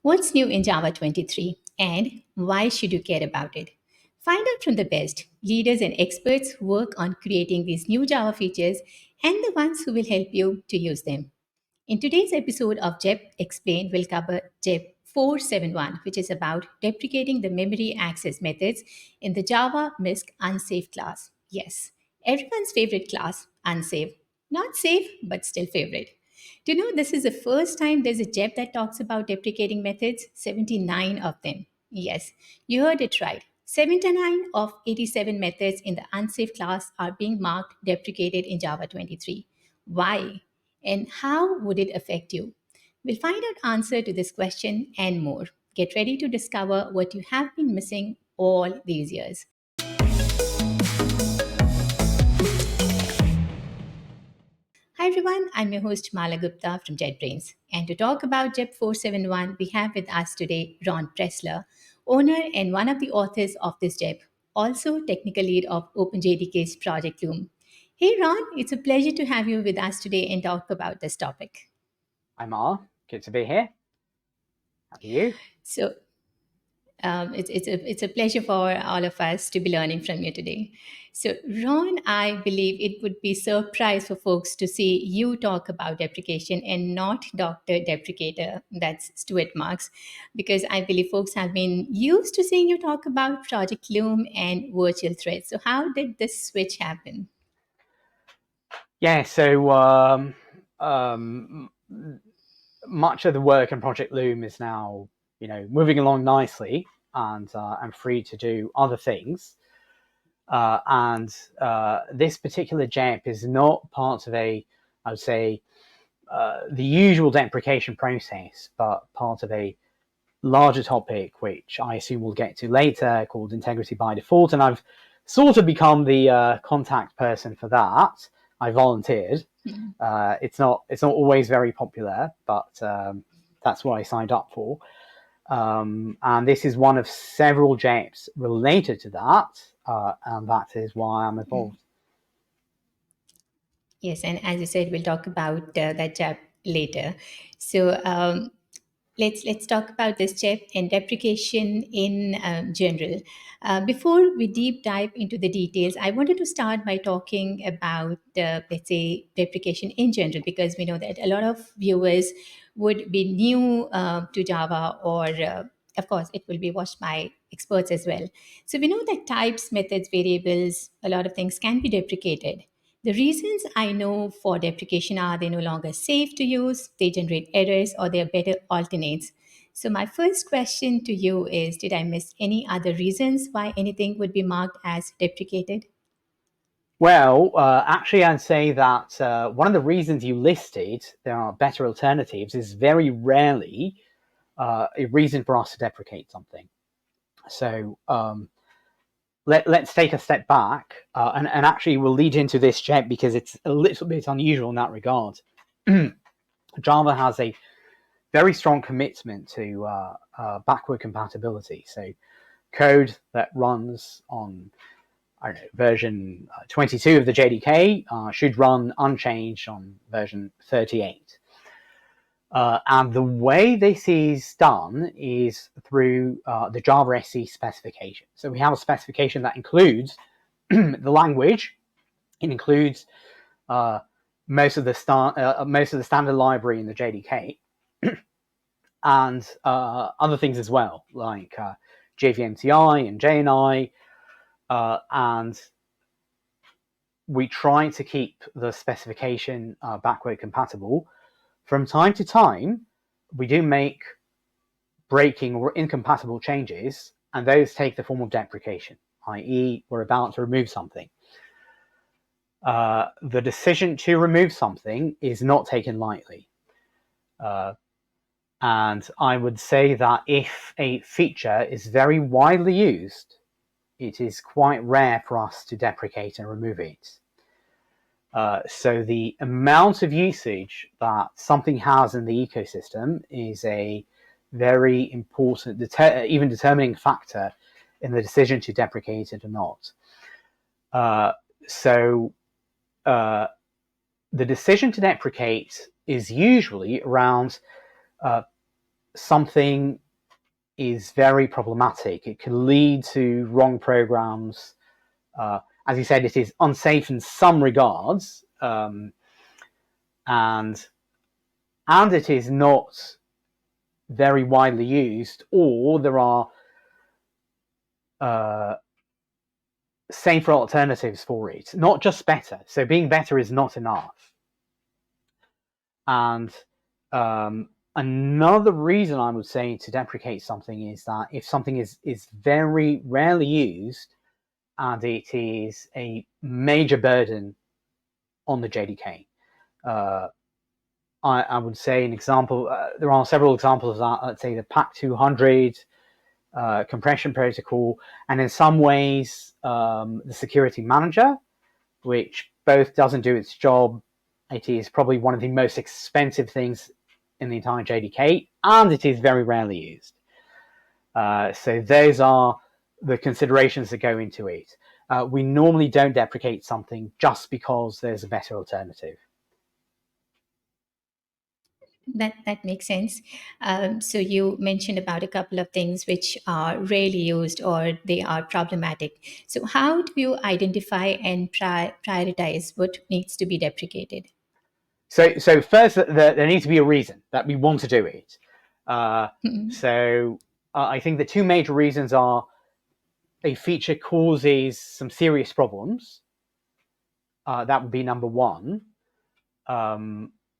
What's new in Java 23 and why should you care about it? Find out from the best leaders and experts who work on creating these new Java features and the ones who will help you to use them. In today's episode of JEP Explained, we'll cover JEP 471, which is about deprecating the memory access methods in the Java MISC Unsafe class. Yes, everyone's favorite class, unsafe. Not safe, but still favorite. Do you know this is the first time there's a JEP that talks about deprecating methods? 79 of them. Yes, you heard it right. 79 of 87 methods in the unsafe class are being marked deprecated in Java 23. Why? And how would it affect you? We'll find out answer to this question and more. Get ready to discover what you have been missing all these years. Hi everyone, I'm your host Mala Gupta from JetBrains. And to talk about JEP 471, we have with us today Ron Pressler, owner and one of the authors of this JEP, also technical lead of OpenJDK's Project Loom. Hey Ron, it's a pleasure to have you with us today and talk about this topic. Hi, Mar. Good to be here. How are you? So, it's a pleasure for all of us to be learning from you today. So, Ron, I believe it would be surprise for folks to see you talk about deprecation and not Dr. Deprecator, that's Stuart Marks, because I believe folks have been used to seeing you talk about Project Loom and virtual threads. So, how did this switch happen? Yeah, so much of the work in Project Loom is now, moving along nicely, and I'm free to do other things. And this particular JEP is not part of I would say, the usual deprecation process, but part of a larger topic, which I assume we'll get to later, called integrity by default. And I've sort of become the contact person for that. I volunteered. It's not always very popular, but that's what I signed up for. And this is one of several JEPs related to that, and that is why I'm involved. Yes, and as you said, we'll talk about that chap later. So let's talk about this chip and deprecation in general. Before we deep dive into the details, I wanted to start by talking about let's say deprecation in general, because we know that a lot of viewers would be new to Java, or of course it will be watched by experts as well. So we know that types, methods, variables, a lot of things can be deprecated. The reasons I know for deprecation are they're no longer safe to use, they generate errors, or they're better alternates. So, my first question to you is: did I miss any other reasons why anything would be marked as deprecated? Well, actually, I'd say that one of the reasons you listed there are better alternatives is very rarely a reason for us to deprecate something. So let's take a step back, and actually we'll lead into this JEP because it's a little bit unusual in that regard. Java has a very strong commitment to backward compatibility. So code that runs on, I don't know, version 22 of the JDK should run unchanged on version 38. And the way this is done is through the Java SE specification. So we have a specification that includes the language. It includes most of the standard library in the JDK, and other things as well, like JVMTI and JNI, and we try to keep the specification backward compatible. From time to time, we do make breaking or incompatible changes, and those take the form of deprecation, i.e. we're about to remove something. The decision to remove something is not taken lightly. And I would say that if a feature is very widely used, it is quite rare for us to deprecate and remove it. So the amount of usage that something has in the ecosystem is a very important, even determining factor in the decision to deprecate it or not. So the decision to deprecate is usually around something is very problematic. It can lead to wrong programs. As you said, it is unsafe in some regards, and it is not very widely used, or there are safer alternatives for it, not just better. So being better is not enough. And another reason I would say to deprecate something is that if something is very rarely used and it is a major burden on the JDK, I would say an example, there are several examples of that. Let's say the PAC 200 compression protocol, and in some ways the security manager, which both doesn't do its job. It is probably one of the most expensive things in the entire JDK, and it is very rarely used. So those are the considerations that go into it. We normally don't deprecate something just because there's a better alternative. That makes sense. So you mentioned about a couple of things which are rarely used or they are problematic. So how do you identify and prioritize what needs to be deprecated? So first, there needs to be a reason that we want to do it. Mhm. So I think the two major reasons are a feature causes some serious problems. That would be number one.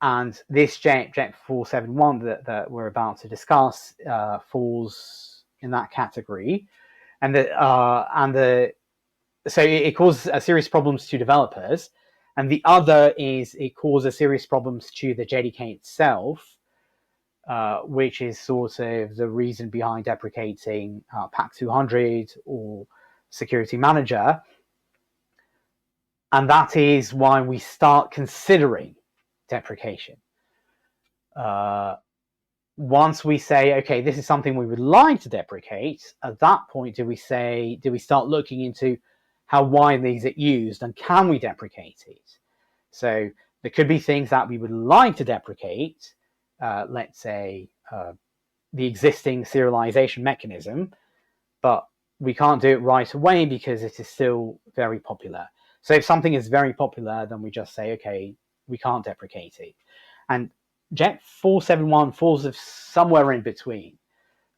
And this JEP 471 that we're about to discuss falls in that category. And so it causes serious problems to developers. And the other is it causes serious problems to the JDK itself, which is sort of the reason behind deprecating PAC 200 or Security Manager. And that is why we start considering deprecation. Once we say, okay, this is something we would like to deprecate, at that point do we start looking into how widely is it used and can we deprecate it? So there could be things that we would like to deprecate, let's say the existing serialization mechanism, but we can't do it right away because it is still very popular. So if something is very popular, then we just say, okay, we can't deprecate it. And JEP 471 falls somewhere in between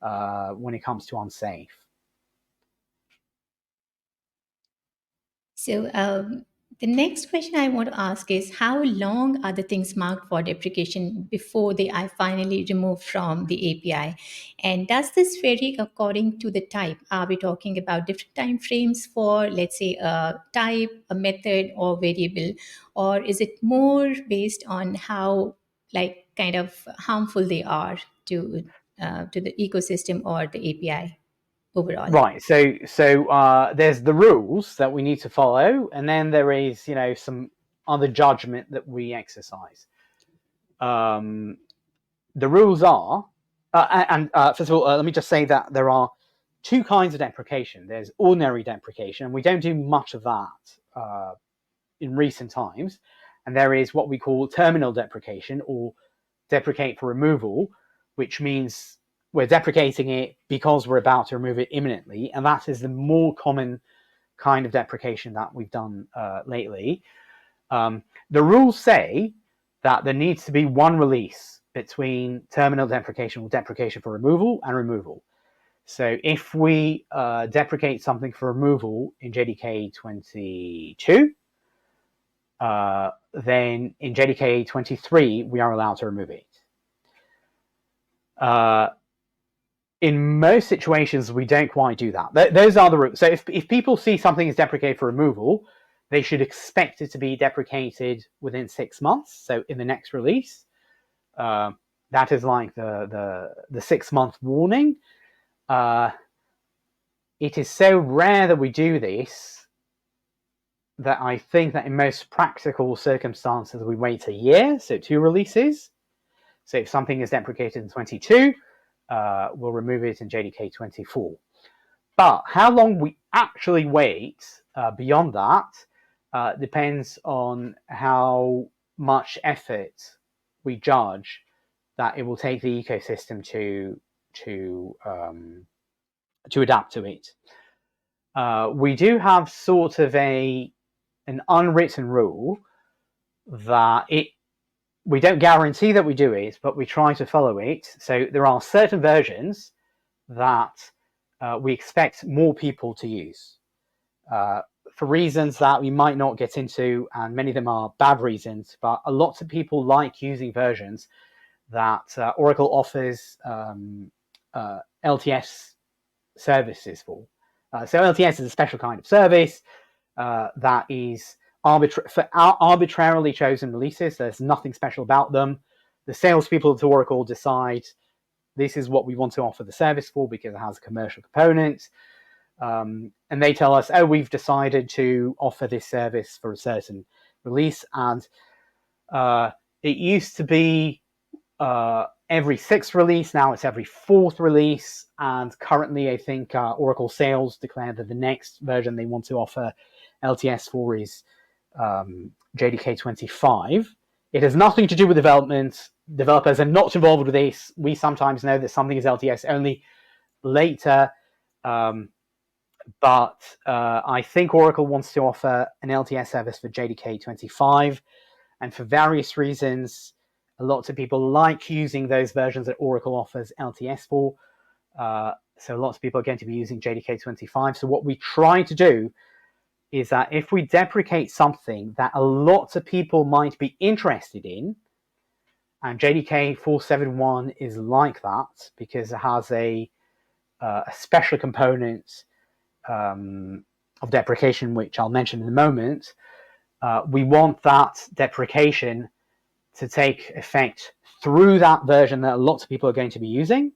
when it comes to unsafe. So the next question I want to ask is how long are the things marked for deprecation before they are finally removed from the API? And does this vary according to the type? Are we talking about different time frames for, let's say, a type, a method, or variable? Or is it more based on how, like, kind of harmful they are to the ecosystem or the API overall? Right. So there's the rules that we need to follow, and then there is some other judgment that we exercise. The rules are, first of all, let me just say that there are two kinds of deprecation. There's ordinary deprecation, and we don't do much of that in recent times. And there is what we call terminal deprecation or deprecate for removal, which means we're deprecating it because we're about to remove it imminently. And that is the more common kind of deprecation that we've done lately. The rules say that there needs to be one release between terminal deprecation or deprecation for removal and removal. So if we deprecate something for removal in JDK 22, then in JDK 23, we are allowed to remove it. In most situations, we don't quite do that. Those are the rules. So if people see something is deprecated for removal, they should expect it to be deprecated within 6 months. So in the next release, that is like the 6-month warning. It is so rare that we do this that I think that in most practical circumstances, we wait a year, so 2 releases. So if something is deprecated in 22, we'll remove it in JDK 24. But how long we actually wait beyond that depends on how much effort we judge that it will take the ecosystem to adapt to it. We do have sort of an unwritten rule that we don't guarantee that we do it, but we try to follow it. So there are certain versions that we expect more people to use for reasons that we might not get into, and many of them are bad reasons, but a lot of people like using versions that Oracle offers LTS services for. So LTS is a special kind of service that is for arbitrarily chosen releases. There's nothing special about them. The salespeople at Oracle decide this is what we want to offer the service for because it has a commercial component. And they tell us, oh, we've decided to offer this service for a certain release. And it used to be every 6th release. Now it's every 4th release. And currently, I think Oracle Sales declared that the next version they want to offer LTS for is JDK 25. It has nothing to do with development. Developers are not involved with this. We sometimes know that something is LTS only later. But I think Oracle wants to offer an LTS service for JDK 25. And for various reasons, lots of people like using those versions that Oracle offers LTS for. So lots of people are going to be using JDK 25. So what we try to do is that if we deprecate something that a lot of people might be interested in, and JDK 471 is like that because it has a special component of deprecation, which I'll mention in a moment, we want that deprecation to take effect through that version that lots of people are going to be using.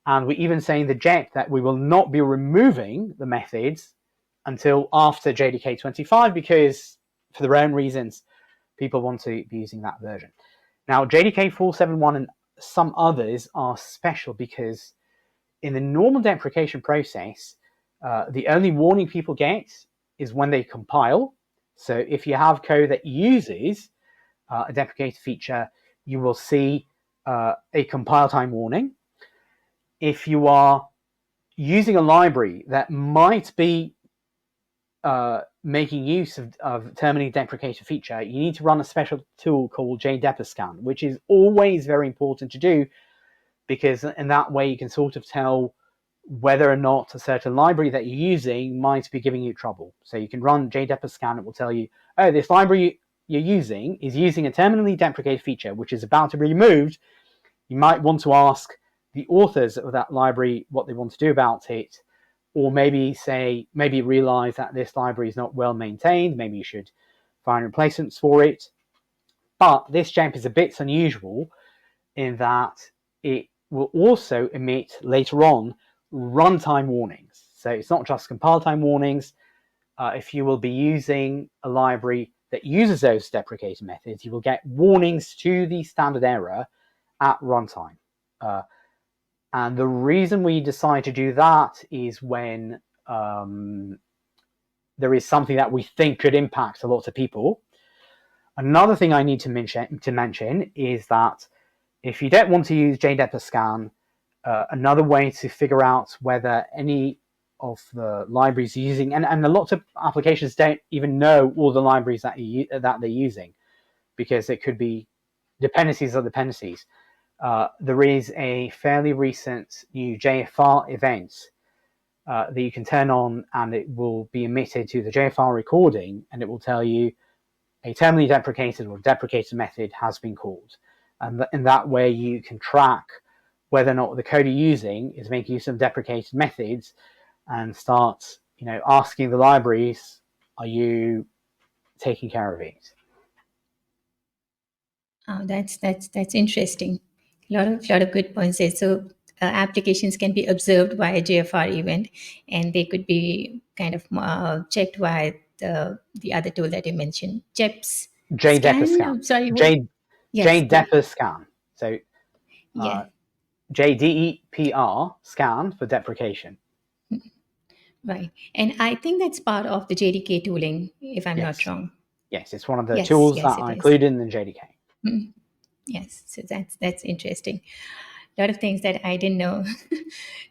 And we even say in the JEP that we will not be removing the methods until after JDK 25 because, for their own reasons, people want to be using that version. Now, JDK 471 and some others are special because in the normal deprecation process, the only warning people get is when they compile. So if you have code that uses a deprecated feature, you will see a compile time warning. If you are using a library that might be making use of terminally deprecated feature, you need to run a special tool called JDepreScan, which is always very important to do because in that way you can sort of tell whether or not a certain library that you're using might be giving you trouble. So you can run JDepreScan, it will tell you, oh, this library you're using is using a terminally deprecated feature which is about to be removed. You might want to ask the authors of that library what they want to do about it, or maybe realize that this library is not well maintained, maybe you should find replacements for it. But this JEP is a bit unusual in that it will also emit later on runtime warnings. So it's not just compile time warnings. If you will be using a library that uses those deprecated methods, you will get warnings to the standard error at runtime. And the reason we decide to do that is when there is something that we think could impact a lot of people. Another thing I need to mention is that if you don't want to use JDepreScan, another way to figure out whether any of the libraries you're using, and a lot of applications don't even know all the libraries that they're using, because it could be dependencies of dependencies. There is a fairly recent new JFR event that you can turn on, and it will be emitted to the JFR recording, and it will tell you a terminally deprecated or deprecated method has been called. And in that way, you can track whether or not the code you're using is making use of deprecated methods, and start, asking the libraries, are you taking care of it? Oh, that's interesting. Lot of good points there. So applications can be observed by a JFR event, and they could be kind of checked via the other tool that you mentioned, JEP's scan. JDepreScan. Sorry, what? Yes, JDepreScan. So yeah, JDEPR scan for deprecation. right. And I think that's part of the JDK tooling, if I'm not Yes. wrong. Yes, it's one of the Yes, tools yes, that it are is. included in the JDK. Yes, so that's interesting. A lot of things that I didn't know.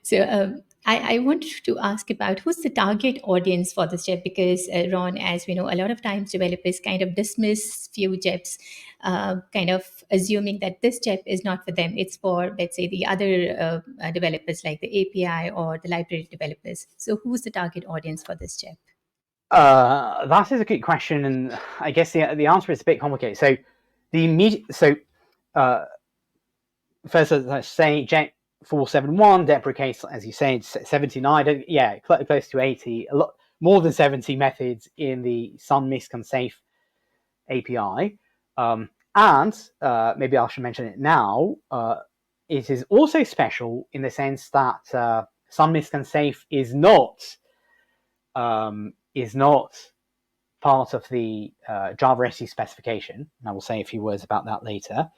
So I wanted to ask about who's the target audience for this JEP, because Ron, as we know, a lot of times developers kind of dismiss few JEPs, kind of assuming that this JEP is not for them. It's for, let's say, the other developers like the API or the library developers. So who's the target audience for this JEP? That is a good question, and I guess the answer is a bit complicated. So first, let's say JET 471 deprecates, as you say, 79. Yeah, close to 80. A lot more than 70 methods in the sun.misc.Unsafe API. And maybe I should mention it now. It is also special in the sense that sun.misc.Unsafe is not part of the Java SE specification. And I will say a few words about that later.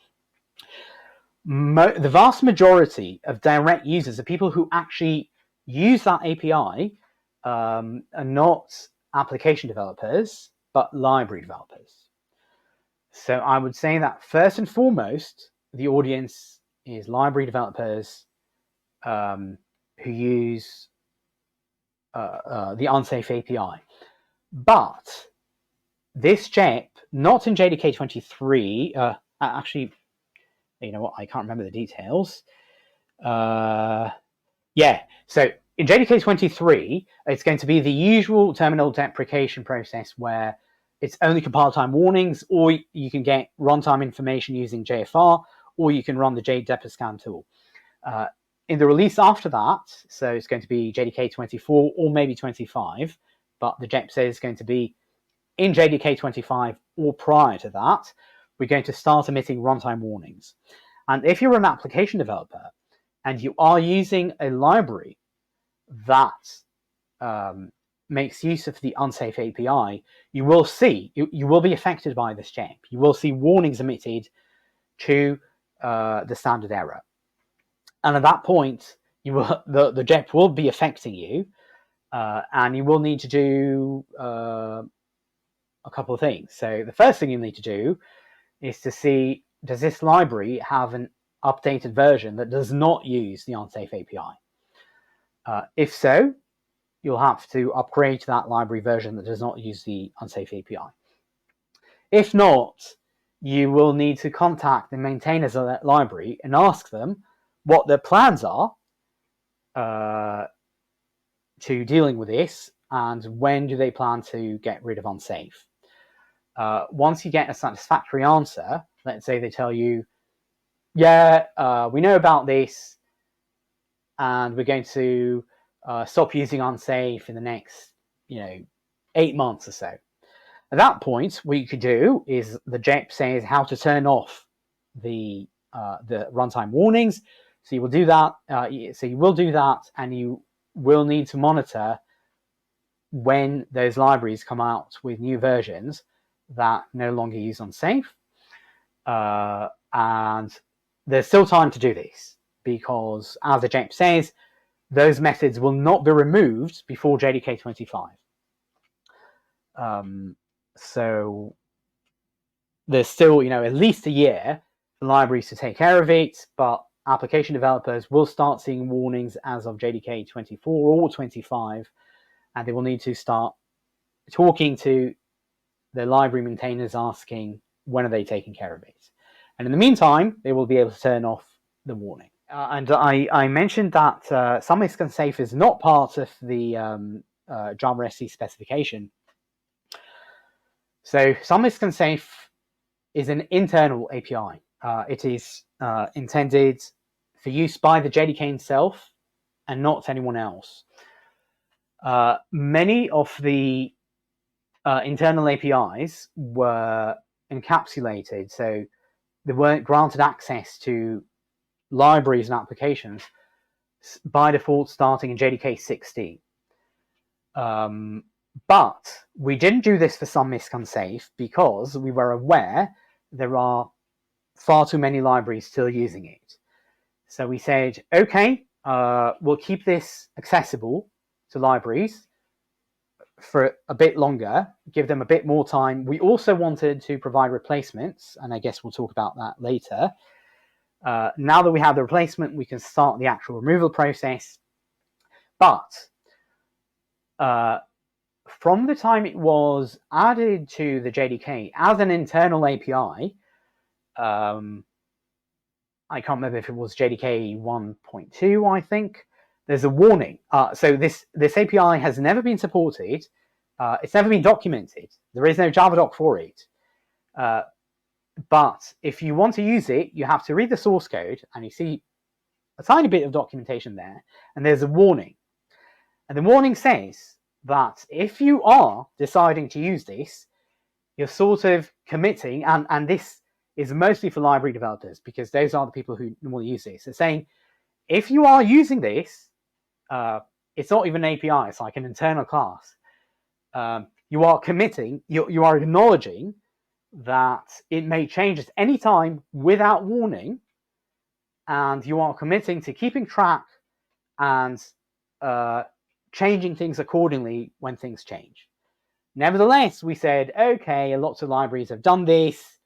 The vast majority of direct users, the people who actually use that API, are not application developers, but library developers. So I would say that first and foremost, the audience is library developers who use the Unsafe API. But this JEP, not in JDK 23, actually, you know what, I can't remember the details. Yeah, so in JDK 23, it's going to be the usual terminal deprecation process where it's only compile time warnings, or you can get runtime information using JFR, or you can run the JDepScan tool. In the release after that, so it's going to be JDK 24 or maybe 25, but the JEP says it's going to be in JDK 25 or prior to that, we're going to start emitting runtime warnings. And if you're an application developer and you are using a library that makes use of the Unsafe API, you will be affected by this JEP. You will see warnings emitted to the standard error. And at that point, the JEP will be affecting you, and you will need to do a couple of things. So the first thing you need to do is to see, does this library have an updated version that does not use the Unsafe API? If so, you'll have to upgrade to that library version that does not use the Unsafe API. If not, you will need to contact the maintainers of that library and ask them what their plans are to dealing with this, and when do they plan to get rid of Unsafe. Once you get a satisfactory answer, let's say they tell you, yeah, we know about this, and we're going to stop using Unsafe in the next, 8 months or so. At that point, what you could do is the JEP says how to turn off the runtime warnings. So you will do that. And you will need to monitor when those libraries come out with new versions that no longer use Unsafe. And there's still time to do this because, as the JEP says, those methods will not be removed before JDK 25. So there's still, at least a year for libraries to take care of it, but application developers will start seeing warnings as of JDK 24 or 25, and they will need to start talking to the library maintainers asking when are they taking care of it. And in the meantime, they will be able to turn off the warning. And I mentioned that sun.misc.Unsafe is not part of the Java SE specification. So sun.misc.Unsafe is an internal API. It is intended for use by the JDK itself and not anyone else. Many of the internal APIs were encapsulated, so they weren't granted access to libraries and applications by default starting in JDK 16. But we didn't do this for sun.misc.Unsafe because we were aware there are far too many libraries still using it. So we said, okay, we'll keep this accessible to libraries for a bit longer, give them a bit more time. We also wanted to provide replacements, and I guess we'll talk about that later. Now that we have the replacement, we can start the actual removal process. But from the time it was added to the JDK as an internal API, I can't remember if it was JDK 1.2, I think, there's a warning. So this API has never been supported. It's never been documented. There is no Java doc for it. But if you want to use it, you have to read the source code, and you see a tiny bit of documentation there, and there's a warning. And the warning says that if you are deciding to use this, you're sort of committing, and this is mostly for library developers, because those are the people who normally use this. It's saying, if you are using this, it's not even an API, it's like an internal class. You are committing, you are acknowledging that it may change at any time without warning, and you are committing to keeping track and changing things accordingly when things change. Nevertheless, we said, okay, lots of libraries have done this.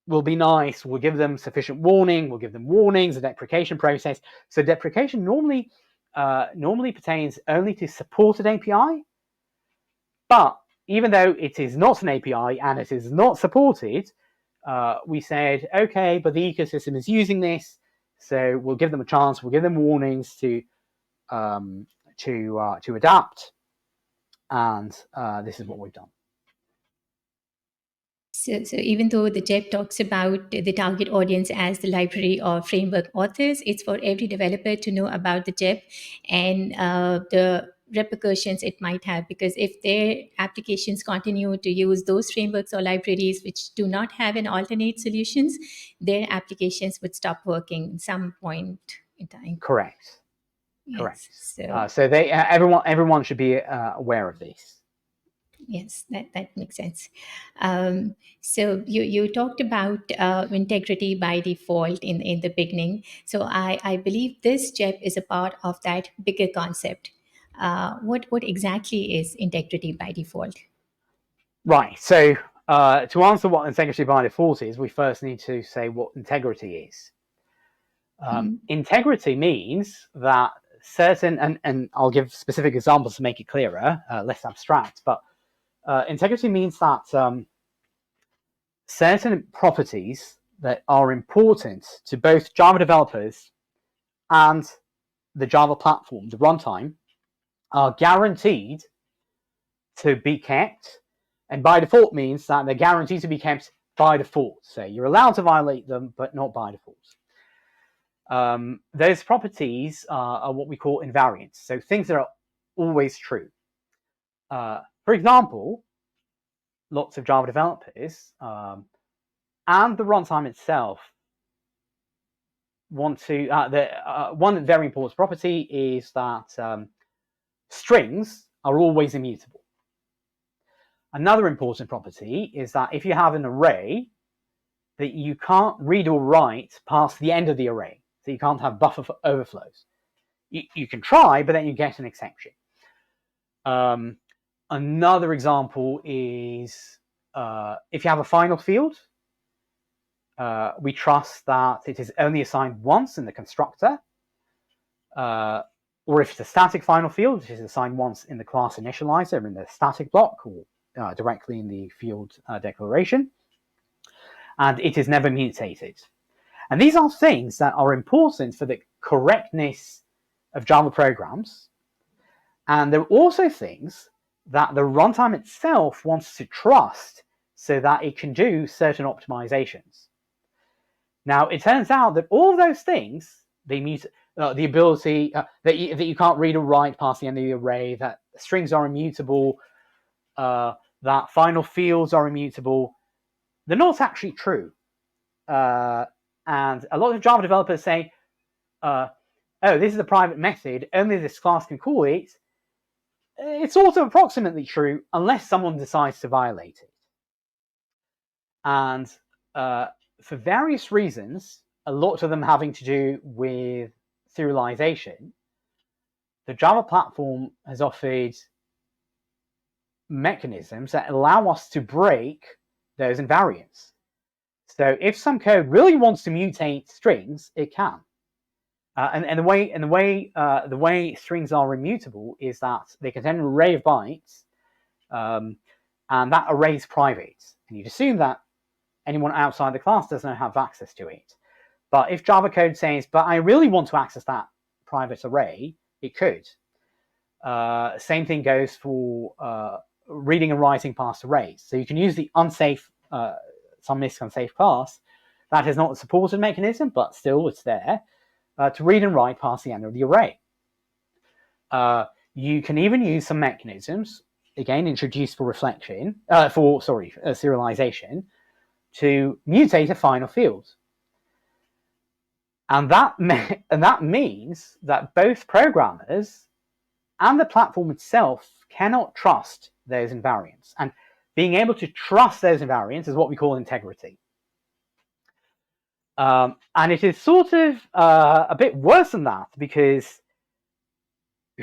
We'll be nice. We'll give them sufficient warning. We'll give them warnings, a deprecation process. So deprecation normally pertains only to supported API. But even though it is not an API and it is not supported, we said, okay, but the ecosystem is using this, so we'll give them a chance. We'll give them warnings to adapt, and this is what we've done. So even though the JEP talks about the target audience as the library or framework authors, it's for every developer to know about the JEP and the repercussions it might have, because if their applications continue to use those frameworks or libraries which do not have an alternate solutions, their applications would stop working at some point in time. Correct. Yes. Correct. So they everyone should be aware of this. yes, that makes sense. So you talked about integrity by default in the beginning. So I believe this JEP is a part of that bigger concept. What exactly is integrity by default? Right. So to answer what integrity by default is, we first need to say what integrity is. Integrity means that certain, and I'll give specific examples to make it clearer, less abstract, but integrity means that certain properties that are important to both Java developers and the Java platform, the runtime, are guaranteed to be kept. And by default means that they're guaranteed to be kept by default. So you're allowed to violate them, but not by default. Those properties are what we call invariants. So things that are always true. For example, lots of Java developers and the runtime itself want to, one very important property is that strings are always immutable. Another important property is that if you have an array, that you can't read or write past the end of the array. So you can't have buffer overflows. You can try, but then you get an exception. Another example is if you have a final field, we trust that it is only assigned once in the constructor, or if it's a static final field, it is assigned once in the class initializer in the static block, or directly in the field declaration, and it is never mutated. And these are things that are important for the correctness of Java programs, and they're also things that the runtime itself wants to trust so that it can do certain optimizations. Now, it turns out that all those things, they mute the ability that you can't read or write past the end of the array, that strings are immutable, that final fields are immutable, they're not actually true. And a lot of Java developers say, oh, this is a private method, only this class can call it. It's also approximately true unless someone decides to violate it. And for various reasons, a lot of them having to do with serialization, the Java platform has offered mechanisms that allow us to break those invariants. So if some code really wants to mutate strings, it can. And the way strings are immutable is that they contain an array of bytes, and that array is private. And you'd assume that anyone outside the class doesn't have access to it. But if Java code says, but I really want to access that private array, it could. Same thing goes for reading and writing past arrays. So you can use the unsafe sun.misc.Unsafe class that is not a supported mechanism, but still it's there to read and write past the end of the array. You can even use some mechanisms, again introduced for serialization, to mutate a final field. And that means that both programmers and the platform itself cannot trust those invariants. And being able to trust those invariants is what we call integrity. And it is sort of a bit worse than that, because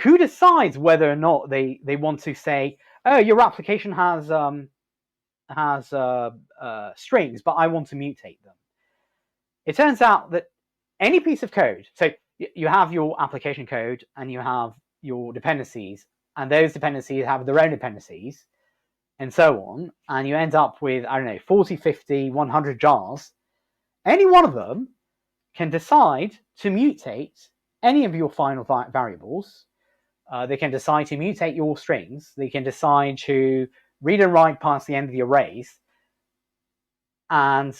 who decides whether or not they want to say, oh, your application has strings, but I want to mutate them? It turns out that any piece of code, so you have your application code and you have your dependencies, and those dependencies have their own dependencies, and so on, and you end up with, I don't know, 40, 50, 100 jars. Any one of them can decide to mutate any of your final variables. They can decide to mutate your strings. They can decide to read and write past the end of the arrays. And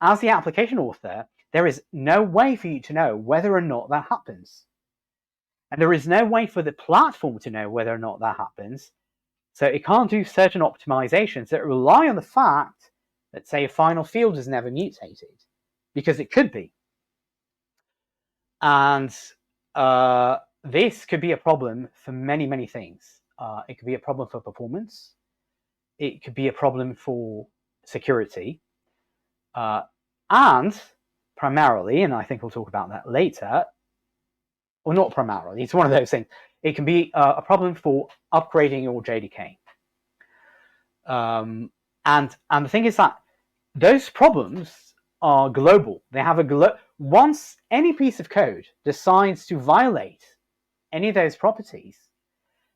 as the application author, there is no way for you to know whether or not that happens. And there is no way for the platform to know whether or not that happens. So it can't do certain optimizations that rely on the fact that, say, a final field is never mutated, because it could be. And this could be a problem for many, many things. It could be a problem for performance. It could be a problem for security. And primarily, and I think we'll talk about that later, or not primarily, it's one of those things, it can be a problem for upgrading your JDK. And the thing is that those problems are global. They have once any piece of code decides to violate any of those properties,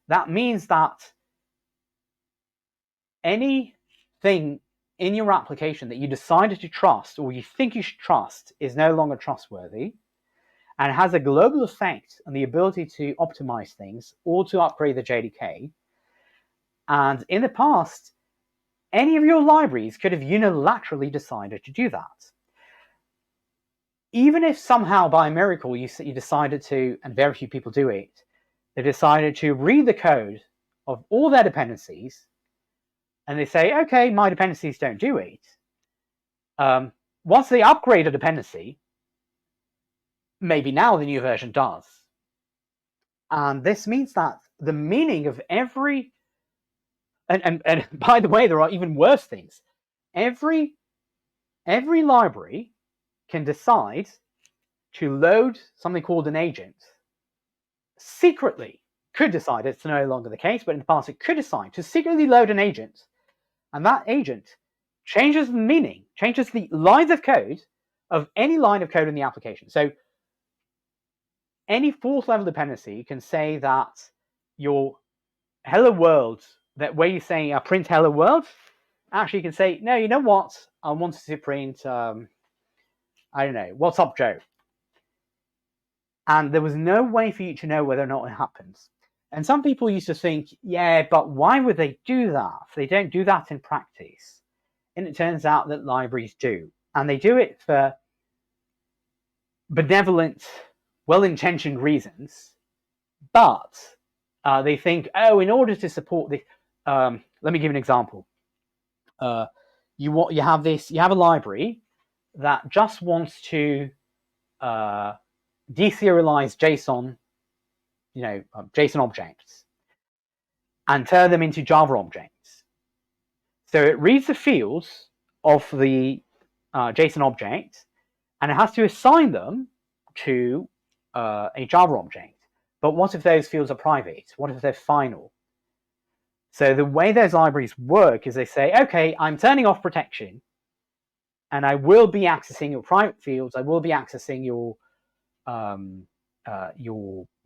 that means that anything in your application that you decided to trust or you think you should trust is no longer trustworthy, and has a global effect on the ability to optimize things or to upgrade the JDK. And in the past, any of your libraries could have unilaterally decided to do that. Even if somehow by miracle you decided to, and very few people do it, they decided to read the code of all their dependencies, and they say, okay, my dependencies don't do it. Once they upgrade a dependency, maybe now the new version does. And this means that the meaning of every, and by the way, there are even worse things. Every library can decide to load something called an agent secretly. Could decide, it's no longer the case, but in the past it could decide to secretly load an agent, and that agent changes the meaning, changes the lines of code of any line of code in the application. So any fourth level dependency can say that your hello world, that where you say print hello world, actually can say, no, you know what, I wanted to print, I don't know, what's up, Joe? And there was no way for you to know whether or not it happens. And some people used to think, yeah, but why would they do that? They don't do that in practice. And it turns out that libraries do. And they do it for benevolent, well-intentioned reasons. But they think, oh, in order to support this, let me give you an example. You have a library that just wants to deserialize JSON, JSON objects, and turn them into Java objects. So it reads the fields of the JSON object, and it has to assign them to a Java object. But what if those fields are private? What if they're final? So the way those libraries work is they say, okay, I'm turning off protection, and I will be accessing your private fields. I will be accessing your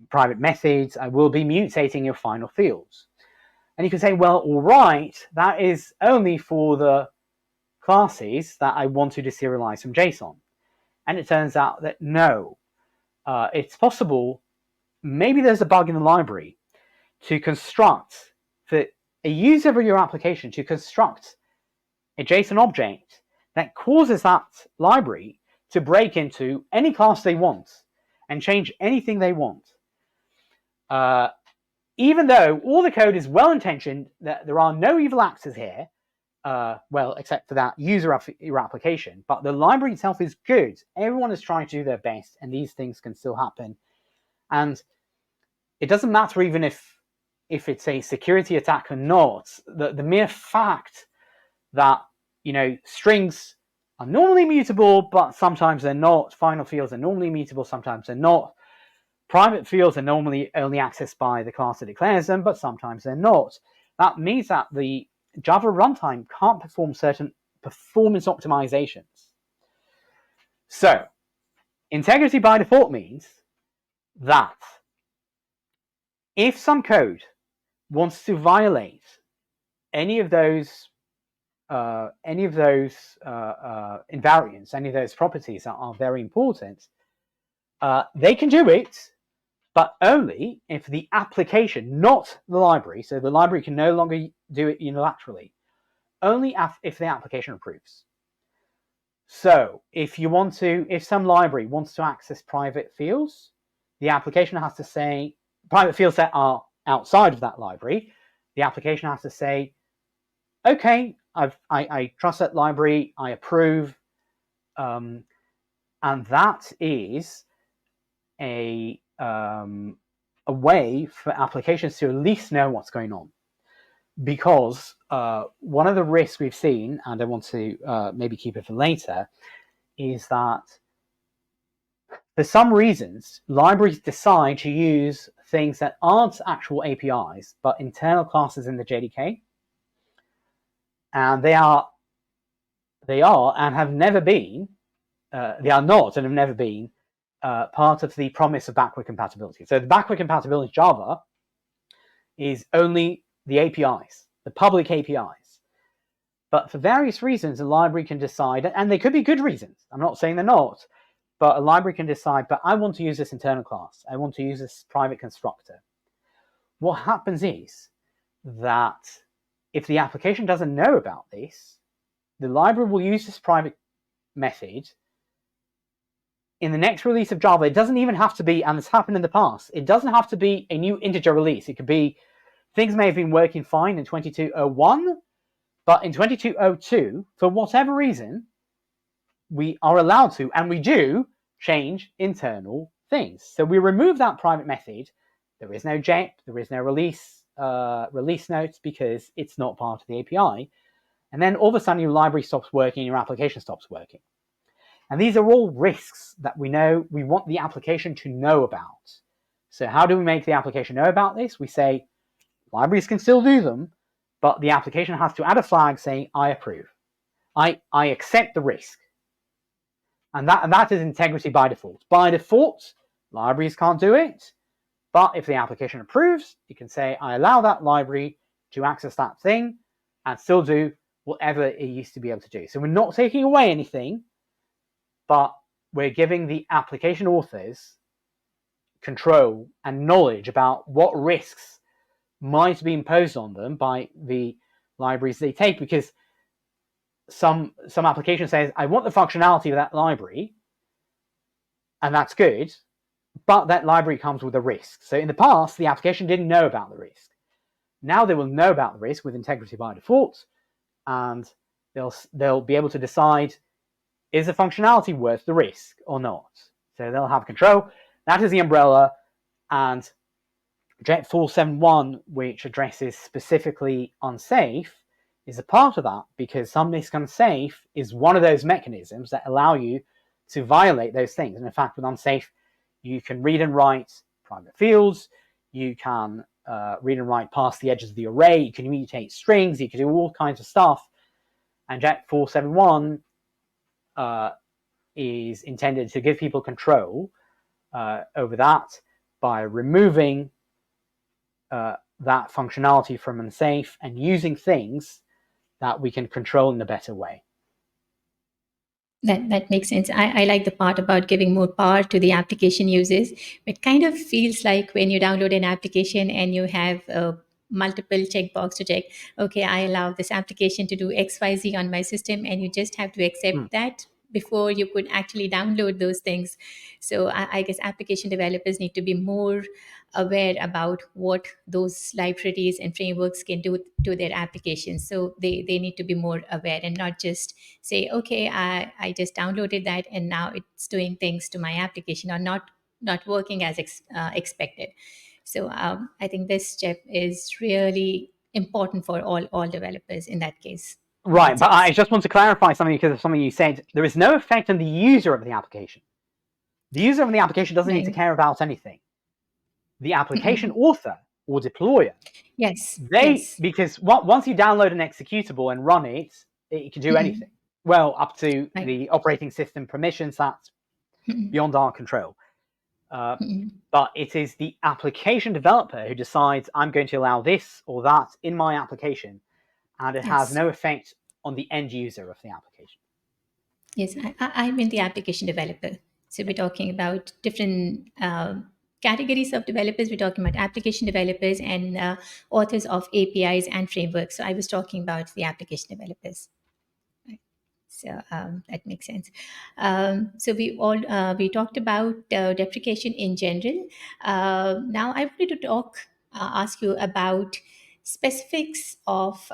private methods. I will be mutating your final fields. And you can say, well, all right, that is only for the classes that I want to deserialize from JSON. And it turns out that no, it's possible. Maybe there's a bug in the library to construct, for a user of your application to construct a JSON object that causes that library to break into any class they want and change anything they want. Even though all the code is well-intentioned, that there are no evil actors here, well, except for that user of your application, but the library itself is good. Everyone is trying to do their best, and these things can still happen. And it doesn't matter even if it's a security attack or not. The mere fact that, you know, strings are normally mutable, but sometimes they're not. Final fields are normally mutable, sometimes they're not. Private fields are normally only accessed by the class that declares them, but sometimes they're not. That means that the Java runtime can't perform certain performance optimizations. So, integrity by default means that if some code wants to violate any of those invariants, any of those properties that are very important, they can do it, but only if the application, not the library, so the library can no longer do it unilaterally, only if the application approves. So if some library wants to access private fields, the application has to say, private fields that are outside of that library, the application has to say, okay, I trust that library, I approve, and that is a way for applications to at least know what's going on. Because one of the risks we've seen, and I want to maybe keep it for later, is that for some reasons, libraries decide to use things that aren't actual APIs, but internal classes in the JDK. And they are and have never been, they are not and have never been part of the promise of backward compatibility. So the backward compatibility in Java is only the APIs, the public APIs. But for various reasons, a library can decide, and they could be good reasons, I'm not saying they're not, but a library can decide, but I want to use this internal class. I want to use this private constructor. What happens is that if the application doesn't know about this, the library will use this private method in the next release of Java. It doesn't even have to be, and it's happened in the past, it doesn't have to be a new integer release. It could be, things may have been working fine in 22.01, but in 22.02, for whatever reason, we are allowed to, and we do, change internal things. So we remove that private method. There is no JEP, there is no release notes, because it's not part of the API. And then all of a sudden your library stops working, your application stops working. And these are all risks that we know we want the application to know about. So how do we make the application know about this? We say libraries can still do them, but the application has to add a flag saying, I approve. I accept the risk. And that is integrity by default. By default, libraries can't do it. But if the application approves, you can say, I allow that library to access that thing and still do whatever it used to be able to do. So we're not taking away anything, but we're giving the application authors control and knowledge about what risks might be imposed on them by the libraries they take, because some application says, I want the functionality of that library, and that's good, but that library comes with a risk. So in the past, the application didn't know about the risk. Now they will know about the risk with integrity by default, and they'll be able to decide, is the functionality worth the risk or not? So they'll have control. That is the umbrella. And JEP 471, which addresses specifically unsafe, is a part of that, because sun.misc.Unsafe is one of those mechanisms that allow you to violate those things. And in fact, with unsafe, you can read and write private fields. You can read and write past the edges of the array. You can mutate strings. You can do all kinds of stuff. And JEP 471 is intended to give people control over that by removing that functionality from unsafe and using things that we can control in a better way. That makes sense. I like the part about giving more power to the application users. It kind of feels like when you download an application and you have multiple checkbox to check, okay, I allow this application to do XYZ on my system, and you just have to accept that before you could actually download those things. So I guess application developers need to be more aware about what those libraries and frameworks can do to their applications. So they need to be more aware and not just say, okay, I just downloaded that and now it's doing things to my application, or not working as expected. So I think this step is really important for all developers in that case. Right, but I just want to clarify something because of something you said. There is no effect on the user of the application. The user of the application doesn't need to care about anything. The application author or deployer, yes, because once you download an executable and run it, it can do anything. Well, up to the operating system permissions, that's beyond our control. But it is the application developer who decides, I'm going to allow this or that in my application, and it has no effect on the end user of the application. Yes, I'm in the application developer. So we're talking about different categories of developers. We're talking about application developers and authors of APIs and frameworks. So I was talking about the application developers. So that makes sense. So we talked about deprecation in general. Now I wanted to ask you about specifics of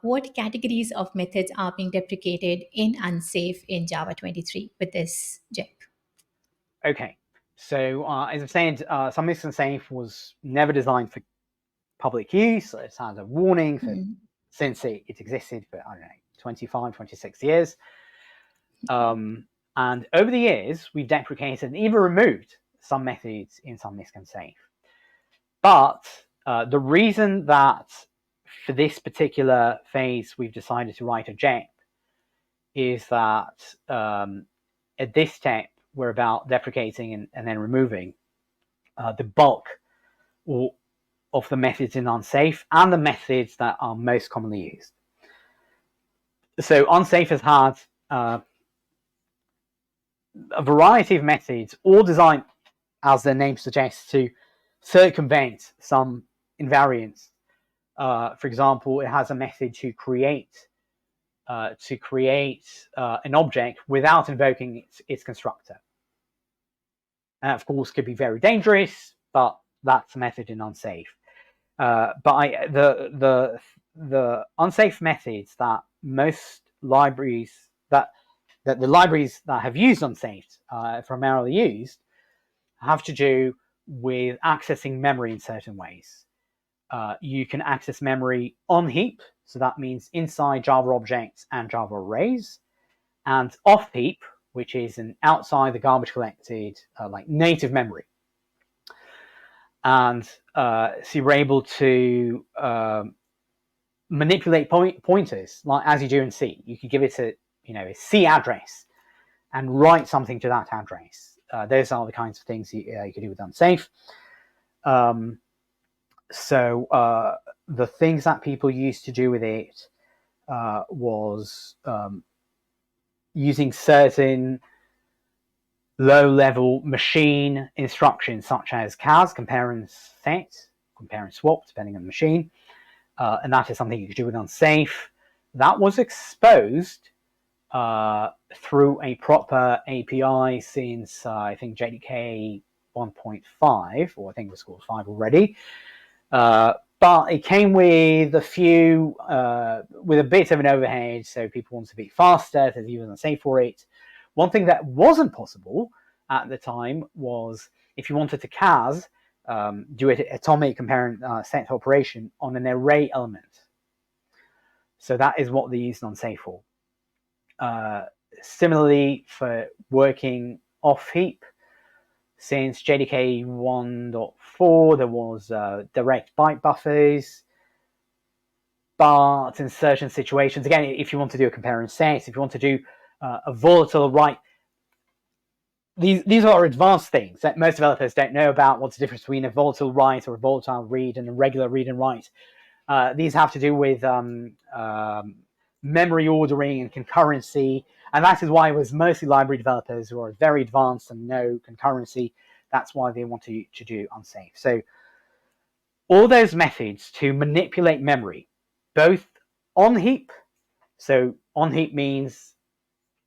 what categories of methods are being deprecated in unsafe in Java 23 with this JEP. Okay, so as I said, sun.misc.Unsafe was never designed for public use. It's had a warning since it existed for, I don't know, 25, 26 years. And over the years, we've deprecated and even removed some methods in sun.misc.Unsafe. But the reason that for this particular phase we've decided to write a JEP is that at this step we're about deprecating and then removing the bulk of the methods in unsafe and the methods that are most commonly used. So unsafe has had a variety of methods, all designed, as their name suggests, to circumvent some invariants. For example, it has a method to create an object without invoking its constructor. And of course, could be very dangerous, but that's a method in unsafe. But the unsafe methods that most libraries that the libraries that have used unsafe primarily used have to do with accessing memory in certain ways. You can access memory on heap, so that means inside Java objects and Java arrays, and off heap, which is an outside the garbage collected like native memory. And so you're able to manipulate pointers like as you do in C. You could give it a C address and write something to that address. Those are the kinds of things you can do with unsafe. So the things that people used to do with it was using certain low-level machine instructions such as CAS, compare and set, compare and swap, depending on the machine. And that is something you could do with unsafe. That was exposed through a proper API since I think JDK 1.5, or I think it was called 5 already. But it came with a few, with a bit of an overhead, so people want to be faster, to use unsafe for it. One thing that wasn't possible at the time was if you wanted to CAS, do an atomic compare and set operation on an array element. So that is what they used unsafe for. Similarly, for working off heap, Since JDK 1.4, there was direct byte buffers, but in certain situations, again, if you want to do a compare and set, if you want to do a volatile write, these are advanced things that most developers don't know about. What's the difference between a volatile write or a volatile read and a regular read and write? These have to do with memory ordering and concurrency, and that is why it was mostly library developers who are very advanced and know concurrency. That's why they want to do unsafe. So all those methods to manipulate memory, both on heap, so on heap means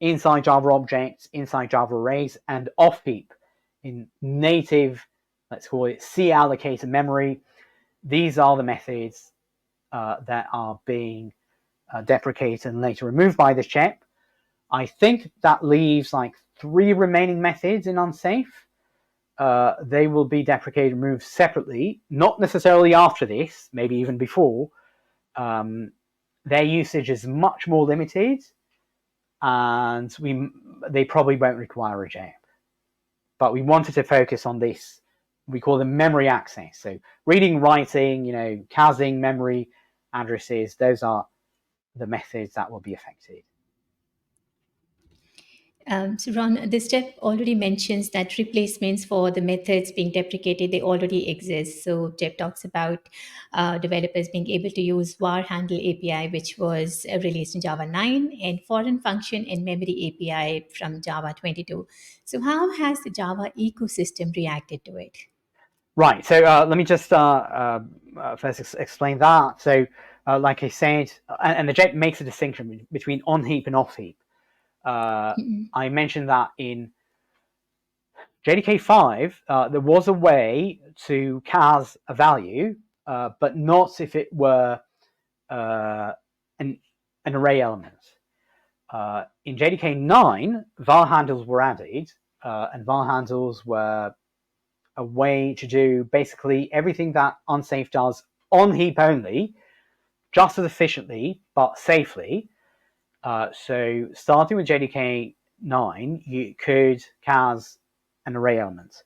inside Java objects, inside Java arrays, and off heap in native, let's call it C allocated memory. These are the methods that are being deprecated and later removed by this JEP. I think that leaves like 3 remaining methods in unsafe. They will be deprecated and removed separately, not necessarily after this, maybe even before. Their usage is much more limited, and they probably won't require a JEP. But we wanted to focus on this. We call them memory access. So reading, writing, casing memory addresses, those are the methods that will be affected. So Ron, this step already mentions that replacements for the methods being deprecated, they already exist. So JEP talks about developers being able to use VarHandle API, which was released in Java 9, and foreign function and memory API from Java 22. So how has the Java ecosystem reacted to it? Right, so let me just first explain that. So like I said, and the JEP makes a distinction between on-heap and off-heap. I mentioned that in JDK 5, there was a way to cas a value, but not if it were an array element. In JDK 9, var handles were added, and var handles were a way to do basically everything that unsafe does on heap only, just as efficiently, but safely. So starting with JDK 9, you could cas an array element.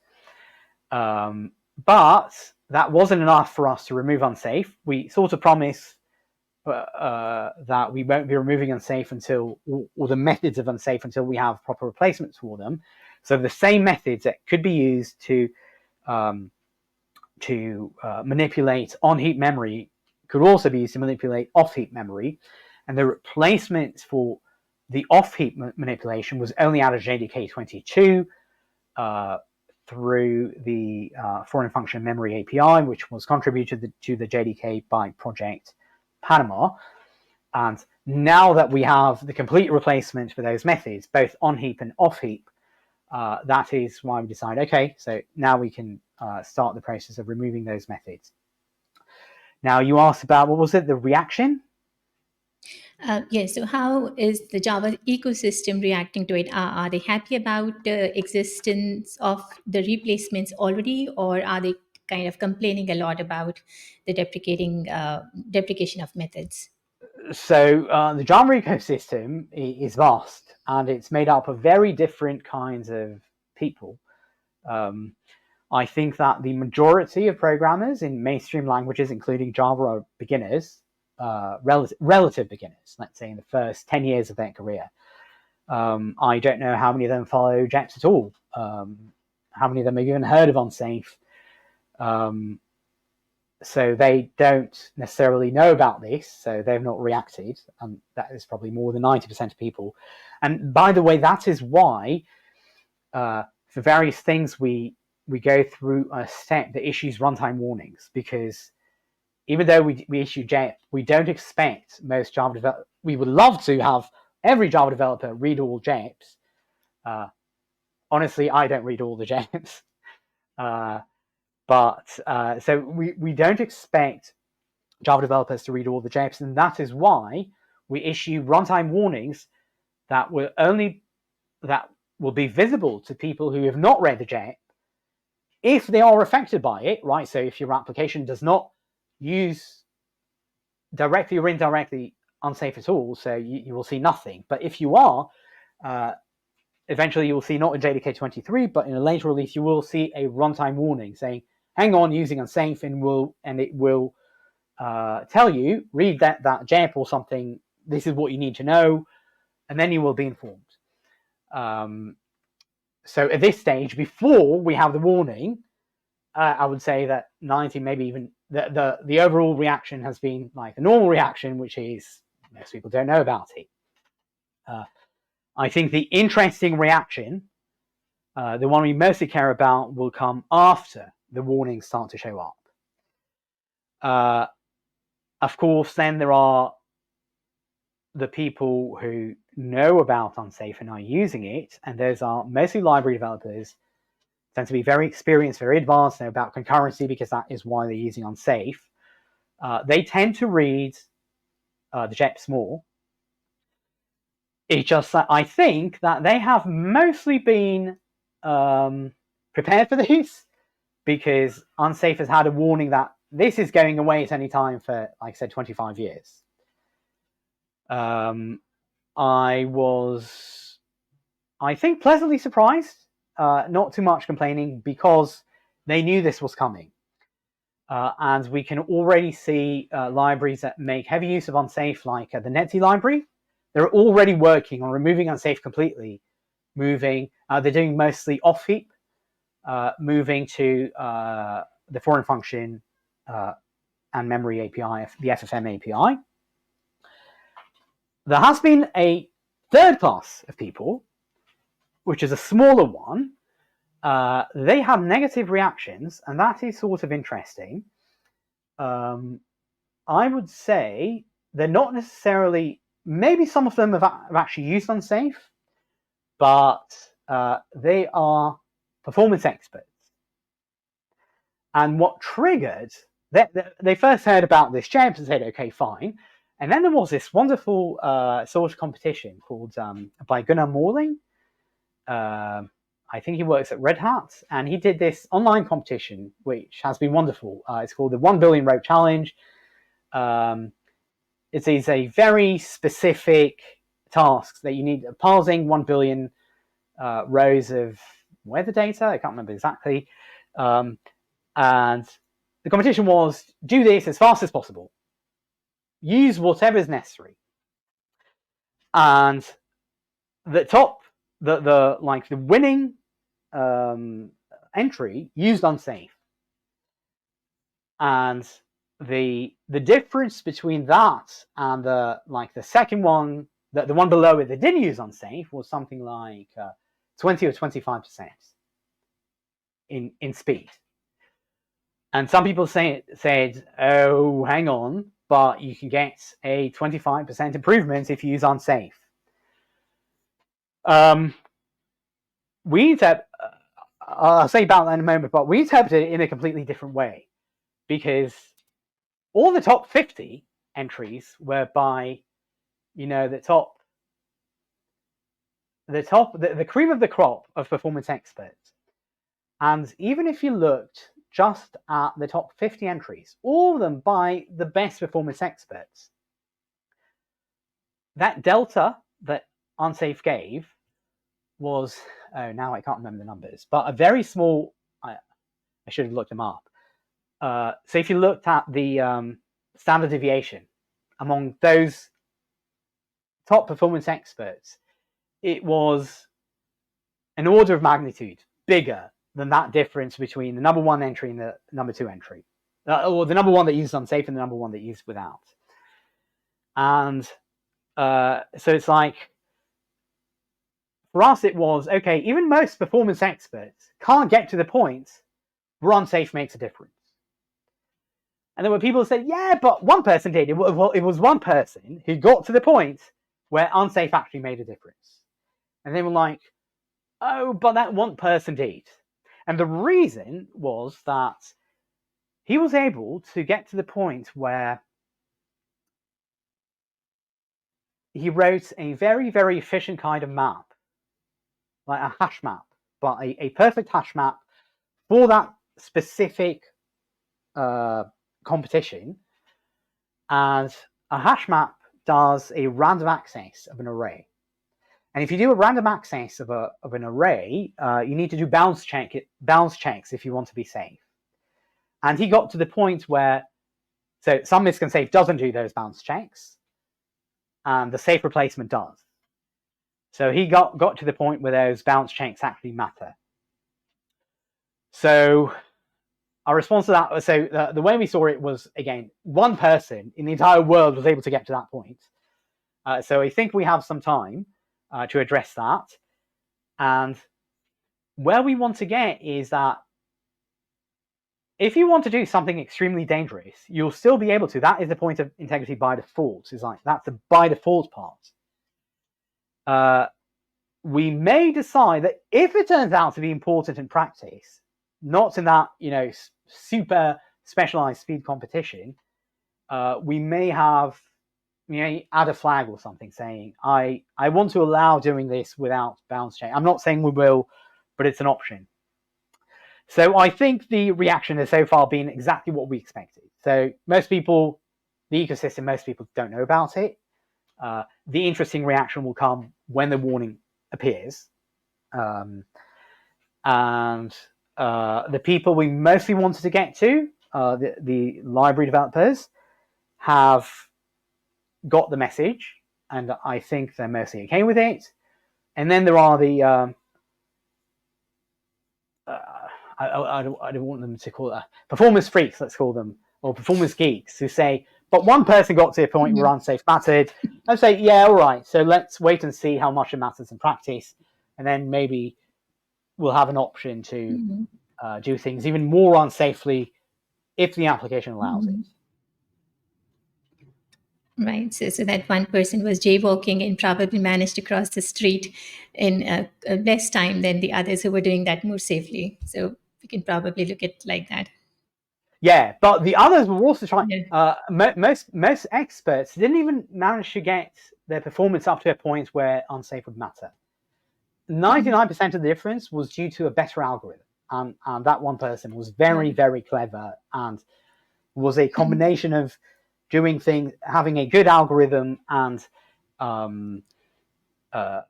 But that wasn't enough for us to remove unsafe. We sort of promised that we won't be removing unsafe until, or the methods of unsafe until we have proper replacements for them. So the same methods that could be used to manipulate on-heap memory could also be used to manipulate off-heap memory. And the replacement for the off-heap manipulation was only out of JDK 22 through the foreign function memory API, which was contributed to the JDK by Project Panama. And now that we have the complete replacement for those methods, both on-heap and off-heap, that is why we decide, okay, so now we can start the process of removing those methods. Now you asked about, what was it, the reaction? Yes, so how is the Java ecosystem reacting to it? Are they happy about the existence of the replacements already, or are they kind of complaining a lot about the deprecation of methods? So the Java ecosystem is vast, and it's made up of very different kinds of people. I think that the majority of programmers in mainstream languages, including Java, are beginners, relative beginners, let's say in the first 10 years of their career. I don't know how many of them follow JEPs at all. How many of them have even heard of Unsafe? So they don't necessarily know about this, so they've not reacted, and that is probably more than 90% of people. And by the way, that is why for various things we go through a step that issues runtime warnings, because even though we issue JEP, we don't expect most Java developers. We would love to have every Java developer read all JEPs. Honestly, I don't read all the JEPs. So we don't expect Java developers to read all the JEPs, and that is why we issue runtime warnings that will be visible to people who have not read the JEP if they are affected by it, right? So if your application does not use directly or indirectly unsafe at all, so you will see nothing. But if you are, eventually you'll see, not in JDK 23, but in a later release, you will see a runtime warning saying, hang on, using unsafe, and it will tell you, read that JEP or something, this is what you need to know, and then you will be informed. So at this stage, before we have the warning, I would say that 90, maybe even the overall reaction has been like a normal reaction, which is most people don't know about it. I think the interesting reaction, the one we mostly care about, will come after the warnings start to show up. Of course, then there are the people who know about unsafe and are using it, and those are mostly library developers, tend to be very experienced, very advanced, know about concurrency because that is why they're using unsafe. They tend to read the JEPs more. It's just that I think that they have mostly been prepared for this, because unsafe has had a warning that this is going away at any time for, like I said, 25 years. I was, I think, pleasantly surprised, not too much complaining, because they knew this was coming. And we can already see libraries that make heavy use of unsafe, like the netty library. They're already working on removing unsafe completely, moving, they're doing mostly off heap, moving to the foreign function and memory API, the FFM API. There has been a third class of people, which is a smaller one. They have negative reactions, and that is sort of interesting. I would say they're not necessarily, maybe some of them have actually used unsafe, but they are performance experts. And what triggered, they first heard about this JEP and said, okay, fine. And then there was this wonderful sort of competition called by Gunnar Morling. I think he works at Red Hat, and he did this online competition, which has been wonderful. It's called the 1 Billion Row Challenge. It is a very specific task that you need, parsing 1 billion rows of weather data. I can't remember exactly. And the competition was, do this as fast as possible. Use whatever is necessary. And the top, the winning entry used unsafe. And the difference between that and the second one, the one below it that didn't use unsafe, was something like 20 or 25% in speed. And some people said, oh, hang on, but you can get a 25% improvement if you use unsafe. I'll say about that in a moment, but we interpreted it in a completely different way, because all the top 50 entries were by, the cream of the crop of performance experts. And even if you looked just at the top 50 entries, all of them by the best performance experts, that delta that unsafe gave was, now I can't remember the numbers, but a very small, I should have looked them up. So if you looked at the standard deviation among those top performance experts, it was an order of magnitude bigger than that difference between the number one entry and the number two entry, or the number one that used unsafe and the number one that used without. And so it's like, for us, it was, okay, even most performance experts can't get to the point where unsafe makes a difference. And then when people said, yeah, but one person did, it was one person who got to the point where unsafe actually made a difference. And they were like, oh, but that one person did. And the reason was that he was able to get to the point where he wrote a very, very efficient kind of map, like a hash map, but a perfect hash map for that specific competition. And a hash map does a random access of an array. And if you do a random access of an array, you need to do bounds checks if you want to be safe. And he got to the point where, so sun.misc.Unsafe doesn't do those bounds checks, and the safe replacement does. So he got to the point where those bounds checks actually matter. So our response to that, so the way we saw it was, again, one person in the entire world was able to get to that point. So I think we have some time to address that. And where we want to get is that if you want to do something extremely dangerous, you'll still be able to. That is the point of integrity by default. Is like that's the by default part. We may decide that if it turns out to be important in practice, not in that super specialized speed competition, we may have add a flag or something saying I want to allow doing this without bounds check. I'm not saying we will, but it's an option. So I think the reaction has so far been exactly what we expected. So most people, the ecosystem, most people don't know about it. The interesting reaction will come when the warning appears. And the people we mostly wanted to get to, the library developers, have got the message, and I think they're mostly okay with it. And then there are the I don't want them to call it performance freaks, let's call them, or performance geeks, who say, but one person got to a point where unsafe mattered. I say, yeah, all right, so let's wait and see how much it matters in practice, and then maybe we'll have an option to do things even more unsafely if the application allows it. Right. So that one person was jaywalking and probably managed to cross the street in less time than the others who were doing that more safely. So we can probably look at it like that. Yeah, but the others were also trying. Yeah. Most experts didn't even manage to get their performance up to a point where unsafe would matter. 99% of the difference was due to a better algorithm, and that one person was very, very clever, and was a combination of doing things, having a good algorithm, and a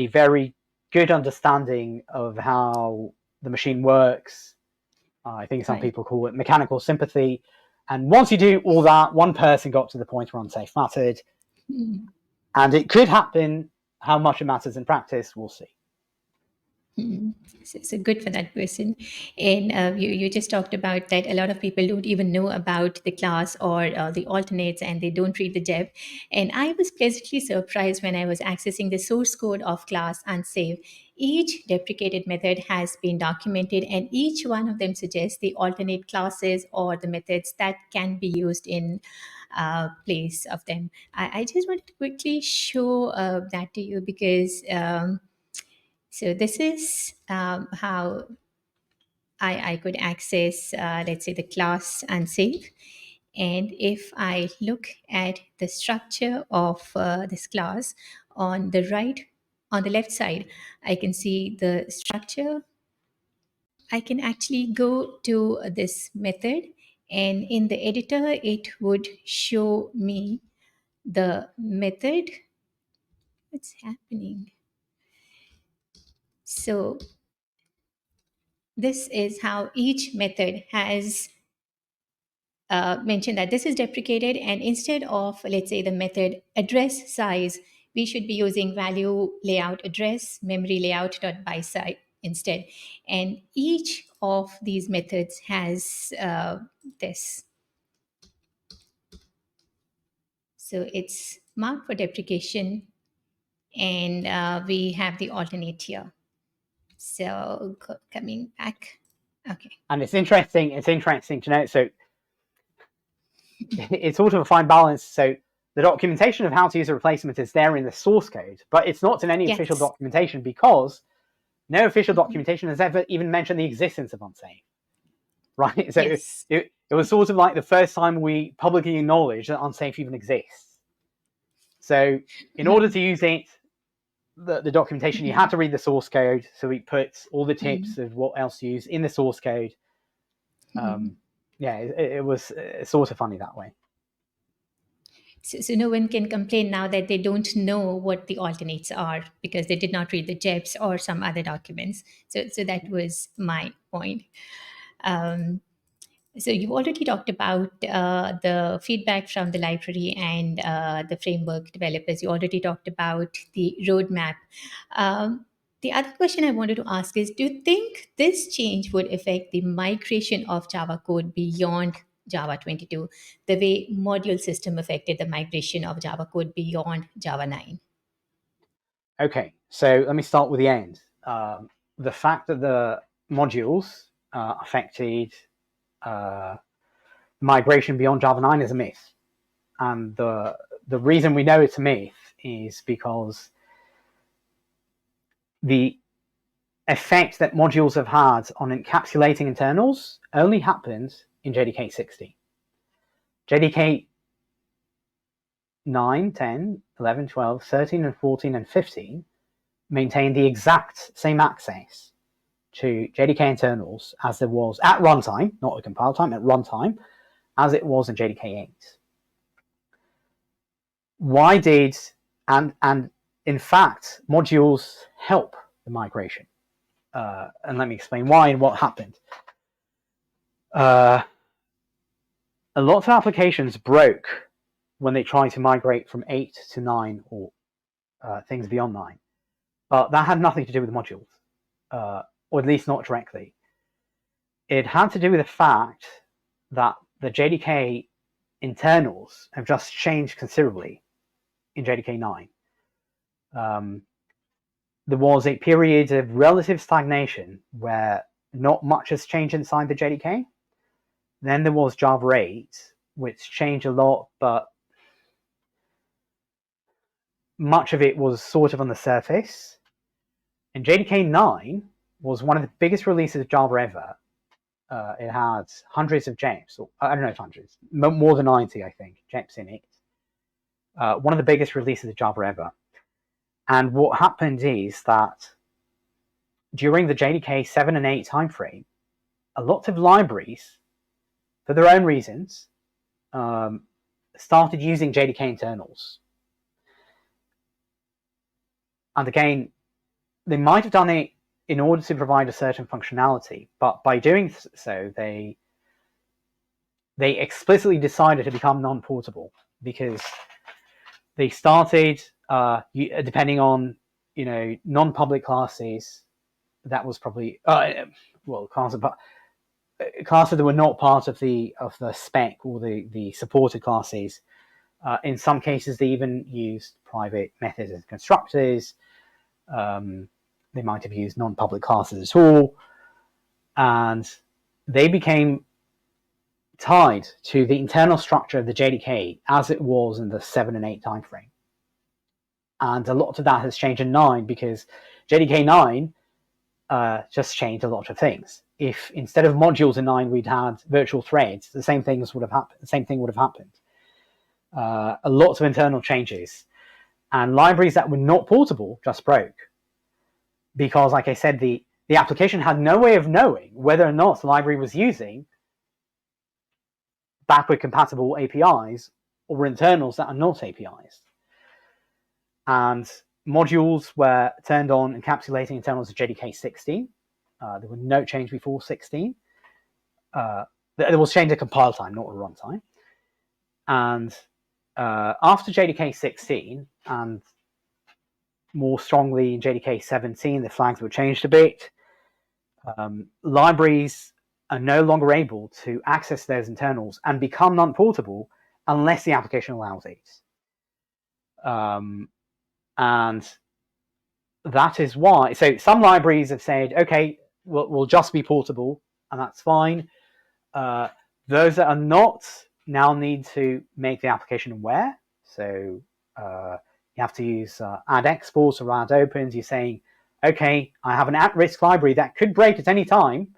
very good understanding of how the machine works. I think some people call it mechanical sympathy. And once you do all that, one person got to the point where unsafe mattered. And it could happen. How much it matters in practice, we'll see. So good for that person. And you just talked about that a lot of people don't even know about the class or the alternates, and they don't read the JEP. And I was pleasantly surprised when I was accessing the source code of class unsafe. Each deprecated method has been documented, and each one of them suggests the alternate classes or the methods that can be used in place of them. I just wanted to quickly show that to you because so this is how I could access, let's say, the class unsafe. And if I look at the structure of this class on the right, on the left side, I can see the structure. I can actually go to this method, and in the editor, it would show me the method. What's happening? So this is how each method has mentioned that this is deprecated, and instead of, let's say, the method address size, we should be using value layout address memory layout dot by size instead. And each of these methods has this. So it's marked for deprecation, and we have the alternate here. So coming back. Okay. And it's interesting to note. So it's sort of a fine balance. So the documentation of how to use a replacement is there in the source code, but it's not in any official documentation, because no official documentation has ever even mentioned the existence of unsafe. Right? So it was sort of like the first time we publicly acknowledged that unsafe even exists. So in order to use it, the documentation, you had to read the source code. So we put all the tips of what else to use in the source code. Yeah, it was sort of funny that way. So no one can complain now that they don't know what the alternates are because they did not read the JEPs or some other documents. So that was my point. Um, so you already talked about the feedback from the library and the framework developers. You already talked about the roadmap. The other question I wanted to ask is, do you think this change would affect the migration of Java code beyond Java 22, the way module system affected the migration of Java code beyond Java 9? Okay, so let me start with the end. The fact that the modules affected migration beyond Java 9 is a myth. And the reason we know it's a myth is because the effect that modules have had on encapsulating internals only happened in JDK 60. JDK 9, 10, 11, 12, 13, and 14, and 15 maintain the exact same access to JDK internals as there was at runtime, not at compile time, at runtime, as it was in JDK 8. Why did, and in fact, modules help the migration. And let me explain why and what happened. A lot of applications broke when they tried to migrate from 8 to 9 or things beyond 9. But that had nothing to do with modules, or at least not directly. It had to do with the fact that the JDK internals have just changed considerably in JDK 9. There was a period of relative stagnation where not much has changed inside the JDK. Then there was Java 8, which changed a lot, but much of it was sort of on the surface. And JDK 9 was one of the biggest releases of Java ever. It had hundreds of JEPs, or I don't know if hundreds, more than 90, I think, JEPs in it. One of the biggest releases of Java ever. And what happened is that during the JDK 7 and 8 timeframe, a lot of libraries, for their own reasons, started using JDK internals. And again, they might have done it in order to provide a certain functionality, but by doing so, they explicitly decided to become non-portable because they started, depending on non-public classes, that was probably classes that were not part of the spec or the supported classes. In some cases, they even used private methods as constructors. They might have used non-public classes at all, and they became tied to the internal structure of the JDK as it was in the 7 and 8 timeframe. And a lot of that has changed in 9 because JDK 9 just changed a lot of things. If instead of modules in 9 we'd had virtual threads, the same thing would have happened. A lot of internal changes, and libraries that were not portable just broke because, like I said, the application had no way of knowing whether or not the library was using backward compatible APIs or internals that are not APIs. And modules were turned on encapsulating internals of JDK 16. There were no change before 16. There was change at compile time, not at runtime. And after JDK 16, and more strongly in JDK 17, the flags were changed a bit. Libraries are no longer able to access those internals and become non-portable unless the application allows it. And that is why. So some libraries have said, okay, we'll just be portable, and that's fine. Those that are not now need to make the application aware. So you have to use add exports or add opens. You're saying, okay, I have an at-risk library that could break at any time,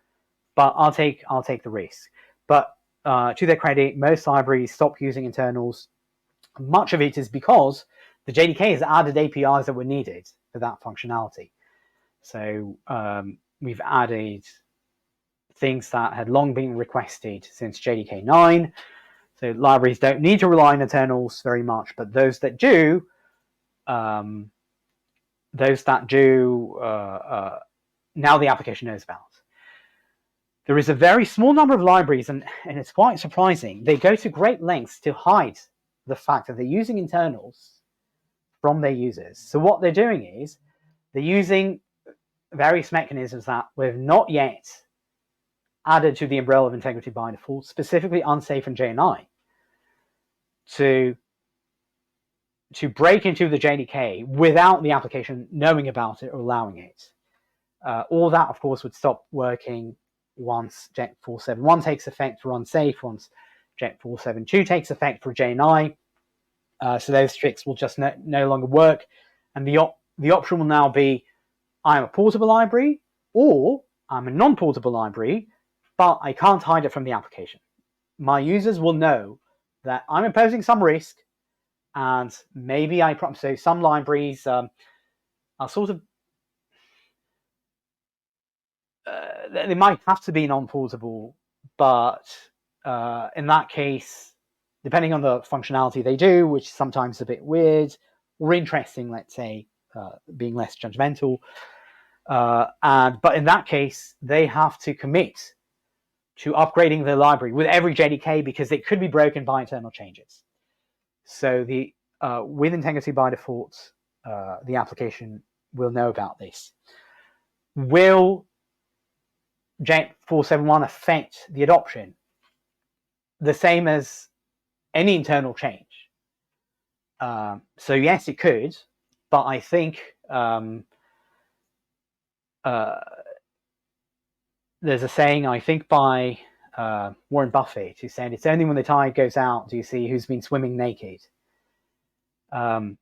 but I'll take the risk. But to their credit, most libraries stop using internals. Much of it is because the JDK has added APIs that were needed for that functionality. So we've added things that had long been requested since JDK 9. So libraries don't need to rely on internals very much, but those that do, now the application knows about. There is a very small number of libraries, and it's quite surprising. They go to great lengths to hide the fact that they're using internals from their users. So what they're doing is they're using various mechanisms that we've not yet added to the umbrella of integrity by default, specifically Unsafe and JNI, to break into the JDK without the application knowing about it or allowing it. All that, of course, would stop working once JEP 4.7.1 takes effect for Unsafe, once JEP 4.7.2 takes effect for JNI. So those tricks will just no longer work. And the option will now be, I'm a portable library, or I'm a non-portable library, but I can't hide it from the application. My users will know that I'm imposing some risk, and maybe so some libraries are sort of, they might have to be non-portable, but in that case, depending on the functionality they do, which is sometimes a bit weird or interesting, let's say, being less judgmental, but in that case, they have to commit to upgrading the library with every JDK because it could be broken by internal changes. So with integrity by default, the application will know about this. Will JEP 4.7.1 affect the adoption? The same as any internal change. So yes, it could, but I think there's a saying, I think by Warren Buffett, who said, it's only when the tide goes out do you see who's been swimming naked. Who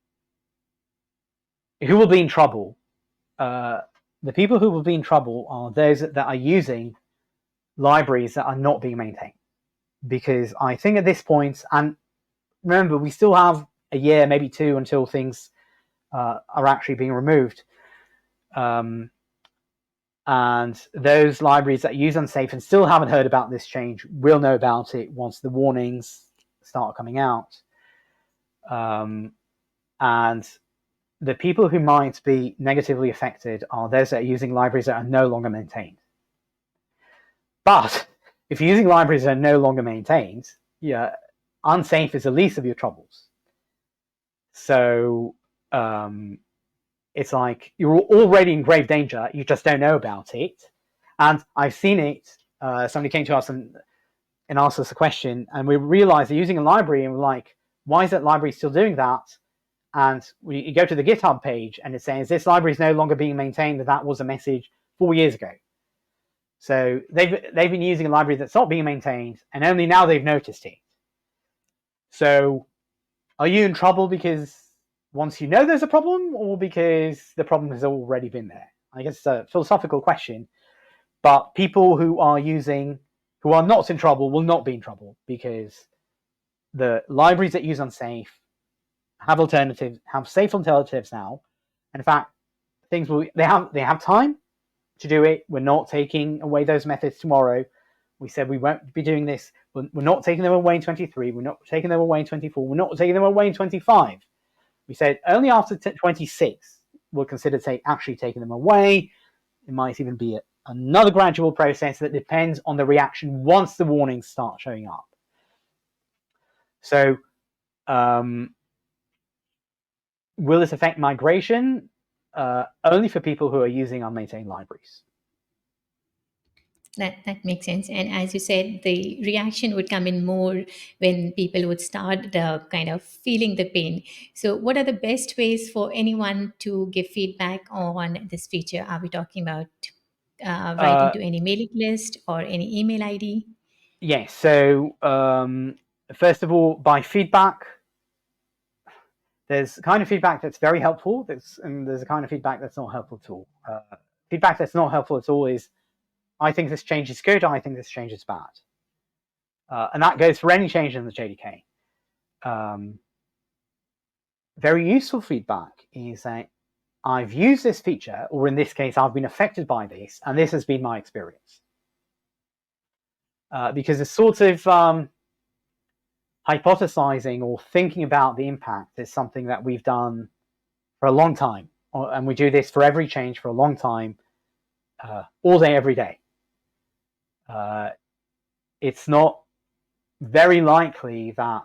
will be in trouble? The people who will be in trouble are those that are using libraries that are not being maintained. Because I think at this point, and remember, we still have a year, maybe two, until things are actually being removed. And those libraries that use Unsafe and still haven't heard about this change will know about it once the warnings start coming out. And the people who might be negatively affected are those that are using libraries that are no longer maintained. But if you're using libraries that are no longer maintained, Unsafe is the least of your troubles. So it's like you're already in grave danger, you just don't know about it. And I've seen it. Somebody came to us and asked us a question, and we realized they're using a library, and we're like, why is that library still doing that? And you go to the GitHub page, and it says this library is no longer being maintained. That was a message 4 years ago. So they've been using a library that's not being maintained, and only now they've noticed it. So are you in trouble because once you know there's a problem, or because the problem has already been there? I guess it's a philosophical question, but people who are not in trouble will not be in trouble, because the libraries that use Unsafe have safe alternatives now. And in fact, they have time to do it. We're not taking away those methods tomorrow. We said we won't be doing this. We're not taking them away in 23. We're not taking them away in 24. We're not taking them away in 25. We said only after 26 we'll consider actually taking them away. It might even be another gradual process that depends on the reaction once the warnings start showing up. So will this affect migration? Only for people who are using unmaintained libraries. That makes sense. And as you said, the reaction would come in more when people would start kind of feeling the pain. So what are the best ways for anyone to give feedback on this feature? Are we talking about writing to any mailing list or any email ID? Yes. So first of all, by feedback, there's a kind of feedback that's very helpful, and there's a kind of feedback that's not helpful at all. Feedback that's not helpful at all is, I think this change is good, I think this change is bad. And that goes for any change in the JDK. Very useful feedback is that I've used this feature, or in this case, I've been affected by this, and this has been my experience. Because it's sort of, hypothesizing or thinking about the impact is something that we've done for a long time, and we do this for every change for a long time, all day, every day. It's not very likely that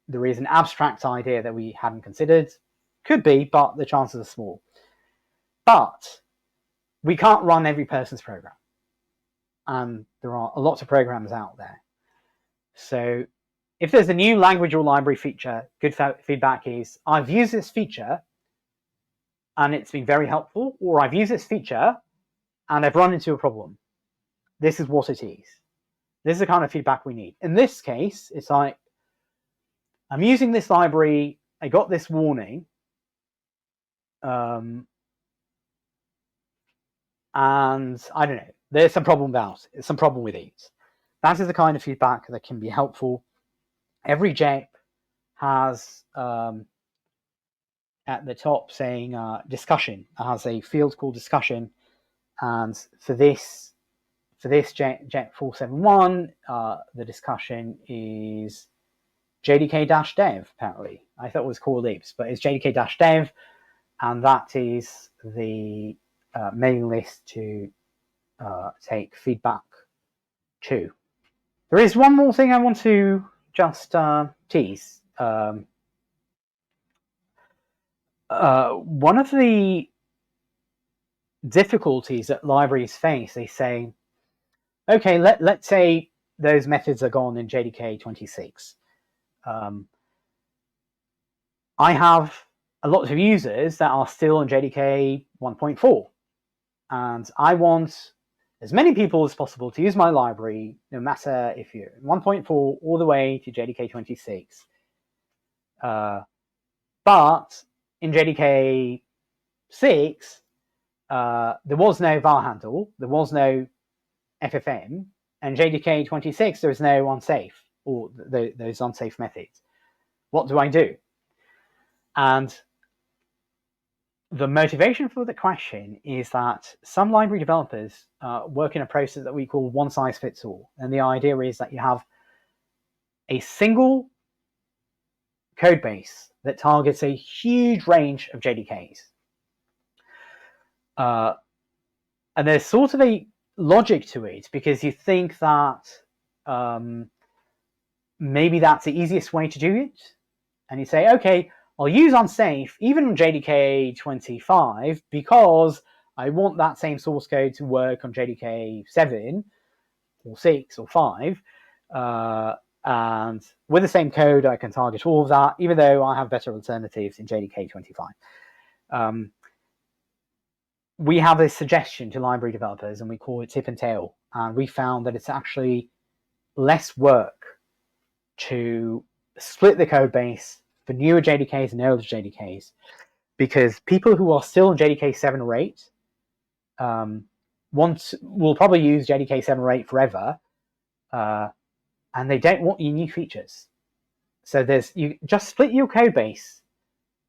there is an abstract idea that we haven't considered. Could be, but the chances are small. But we can't run every person's program, and there are lots of programs out there. So if there's a new language or library feature, good feedback is, I've used this feature and it's been very helpful, or I've used this feature and I've run into a problem. This is what it is. This is the kind of feedback we need. In this case, it's like, I'm using this library, I got this warning, and I don't know, there's some problem with it. That is the kind of feedback that can be helpful. Every JEP has at the top saying discussion. It has a field called discussion, and for this JEP 471, the discussion is JDK-dev. Apparently, I thought it was called Libs, but it's JDK-dev, and that is the mailing list to take feedback to. There is one more thing I want to just tease. One of the difficulties that libraries face, they say, okay, let's say those methods are gone in JDK 26. I have a lot of users that are still in JDK 1.4, and I want as many people as possible to use my library, no matter if you're 1.4 all the way to JDK 26. But in JDK 6, there was no VarHandle, there was no FFM, and JDK 26, there is no unsafe, or those unsafe methods. What do I do? And the motivation for the question is that some library developers work in a process that we call one size fits all. And the idea is that you have a single code base that targets a huge range of JDKs. And there's sort of a logic to it, because you think that maybe that's the easiest way to do it. And you say, okay, I'll use unsafe even on JDK 25 because I want that same source code to work on JDK 7 or 6 or 5. And with the same code, I can target all of that, even though I have better alternatives in JDK 25. We have a suggestion to library developers, and we call it tip and tail. And we found that it's actually less work to split the code base for newer JDKs and older JDKs, because people who are still in JDK 7 or 8 will probably use JDK 7 or 8 forever, and they don't want your new features. So you just split your code base.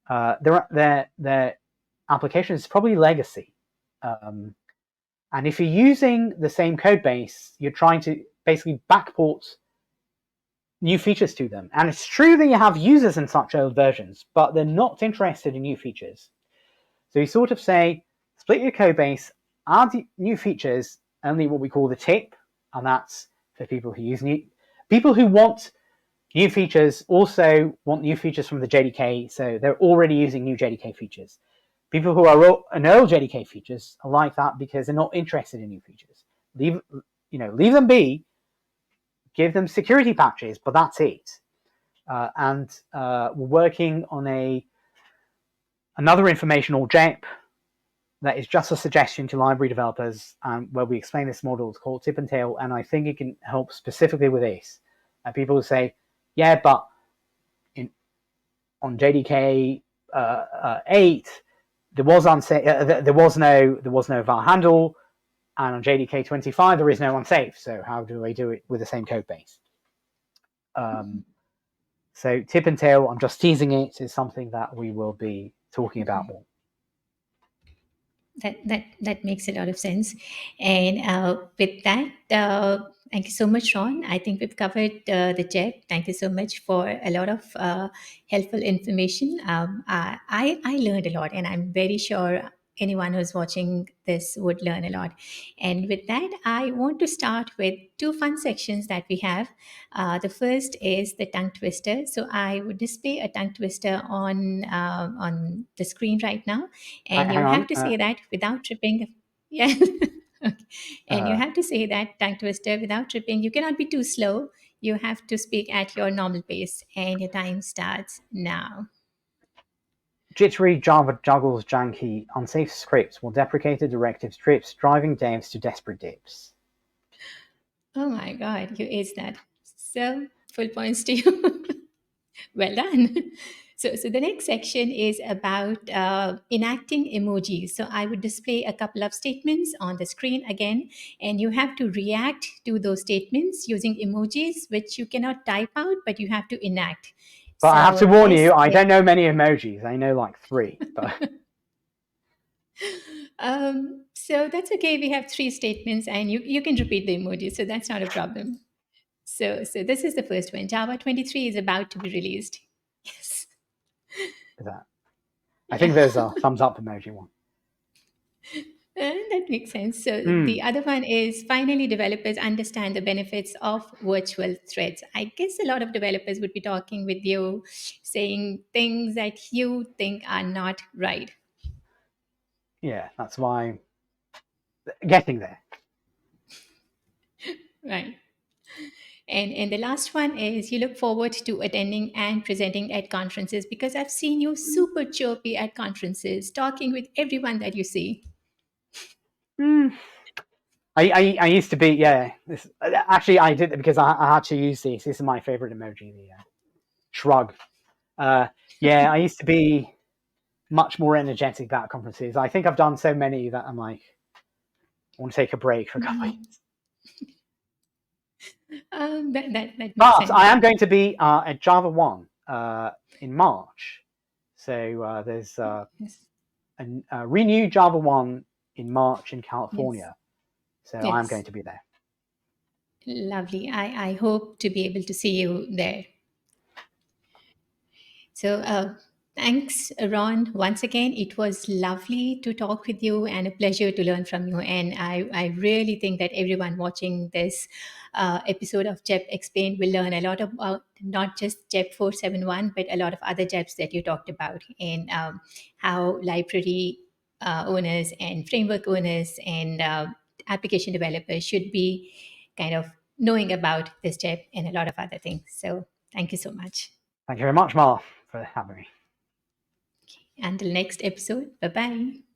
Their application is probably legacy. And if you're using the same code base, you're trying to basically backport new features to them. And it's true that you have users in such old versions, but they're not interested in new features. So you sort of say, split your code base, add new features, only what we call the tip, and that's for people who use people who want new features also want new features from the JDK, so they're already using new JDK features. People who are an old JDK features are like that because they're not interested in new features. Leave them be, give them security patches, but that's it. And we're working on another informational JEP that is just a suggestion to library developers, where we explain this model. It's called tip and tail, and I think it can help specifically with this. People will say, yeah, but on JDK 8, there was no VarHandle, and on JDK 25 there is no unsafe. So how do I do it with the same code base? So tip and tail, I'm just teasing it, is something that we will be talking about more. That makes a lot of sense. And with that, thank you so much, Ron. I think we've covered the JEP. Thank you so much for a lot of helpful information. I learned a lot, and I'm very sure anyone who's watching this would learn a lot. And with that, I want to start with two fun sections that we have. The first is the tongue twister. So I would display a tongue twister on the screen right now, and you Hang have on. to say that without tripping. Yeah. Okay. And you Uh, have to say that tongue twister without tripping. You cannot be too slow. You have to speak at your normal pace, and your time starts now. Jittery Java juggles janky unsafe scripts will deprecated directive strips driving devs to desperate dips. Oh my God, you aced that. So, full points to you. Well done. So the next section is about enacting emojis. So I would display a couple of statements on the screen again, and you have to react to those statements using emojis, which you cannot type out, but you have to enact. But I have to So warn this you, I is, don't know many emojis. I know like 3. But so that's okay. We have three statements, and you can repeat the emojis, so that's not a problem. So this is the first one. Java 23 is about to be released. Yes. that, I Yeah. think there's a thumbs up emoji one. That makes sense. So Hmm. the other one is finally developers understand the benefits of virtual threads. I guess a lot of developers would be talking with you, saying things that you think are not right. Yeah, that's why getting there. Right. And the last one is you look forward to attending and presenting at conferences because I've seen you super chirpy at conferences, talking with everyone that you see. Hmm. I used to be, yeah. This actually I did it because I had to use this. This is my favorite emoji, the shrug. Uh, yeah, I used to be much more energetic about conferences. I think I've done so many that I'm like, I want to take a break for a couple of Mhm. years. That makes But sense. I am going to be at Java 1 in March. So there's Yes. a renewed Java 1 in March in Yes. California. So I'm going Yes. to be there. Lovely. I hope to be able to see you there. So, thanks, Ron, once again. It was lovely to talk with you and a pleasure to learn from you. And I really think that everyone watching this episode of JEP Explained will learn a lot about not just JEP 471, but a lot of other JEPs that you talked about and how library owners and framework owners and application developers should be kind of knowing about this JEP and a lot of other things. So, thank you so much. Thank you very much, Mark, for having me. Until next episode, bye bye.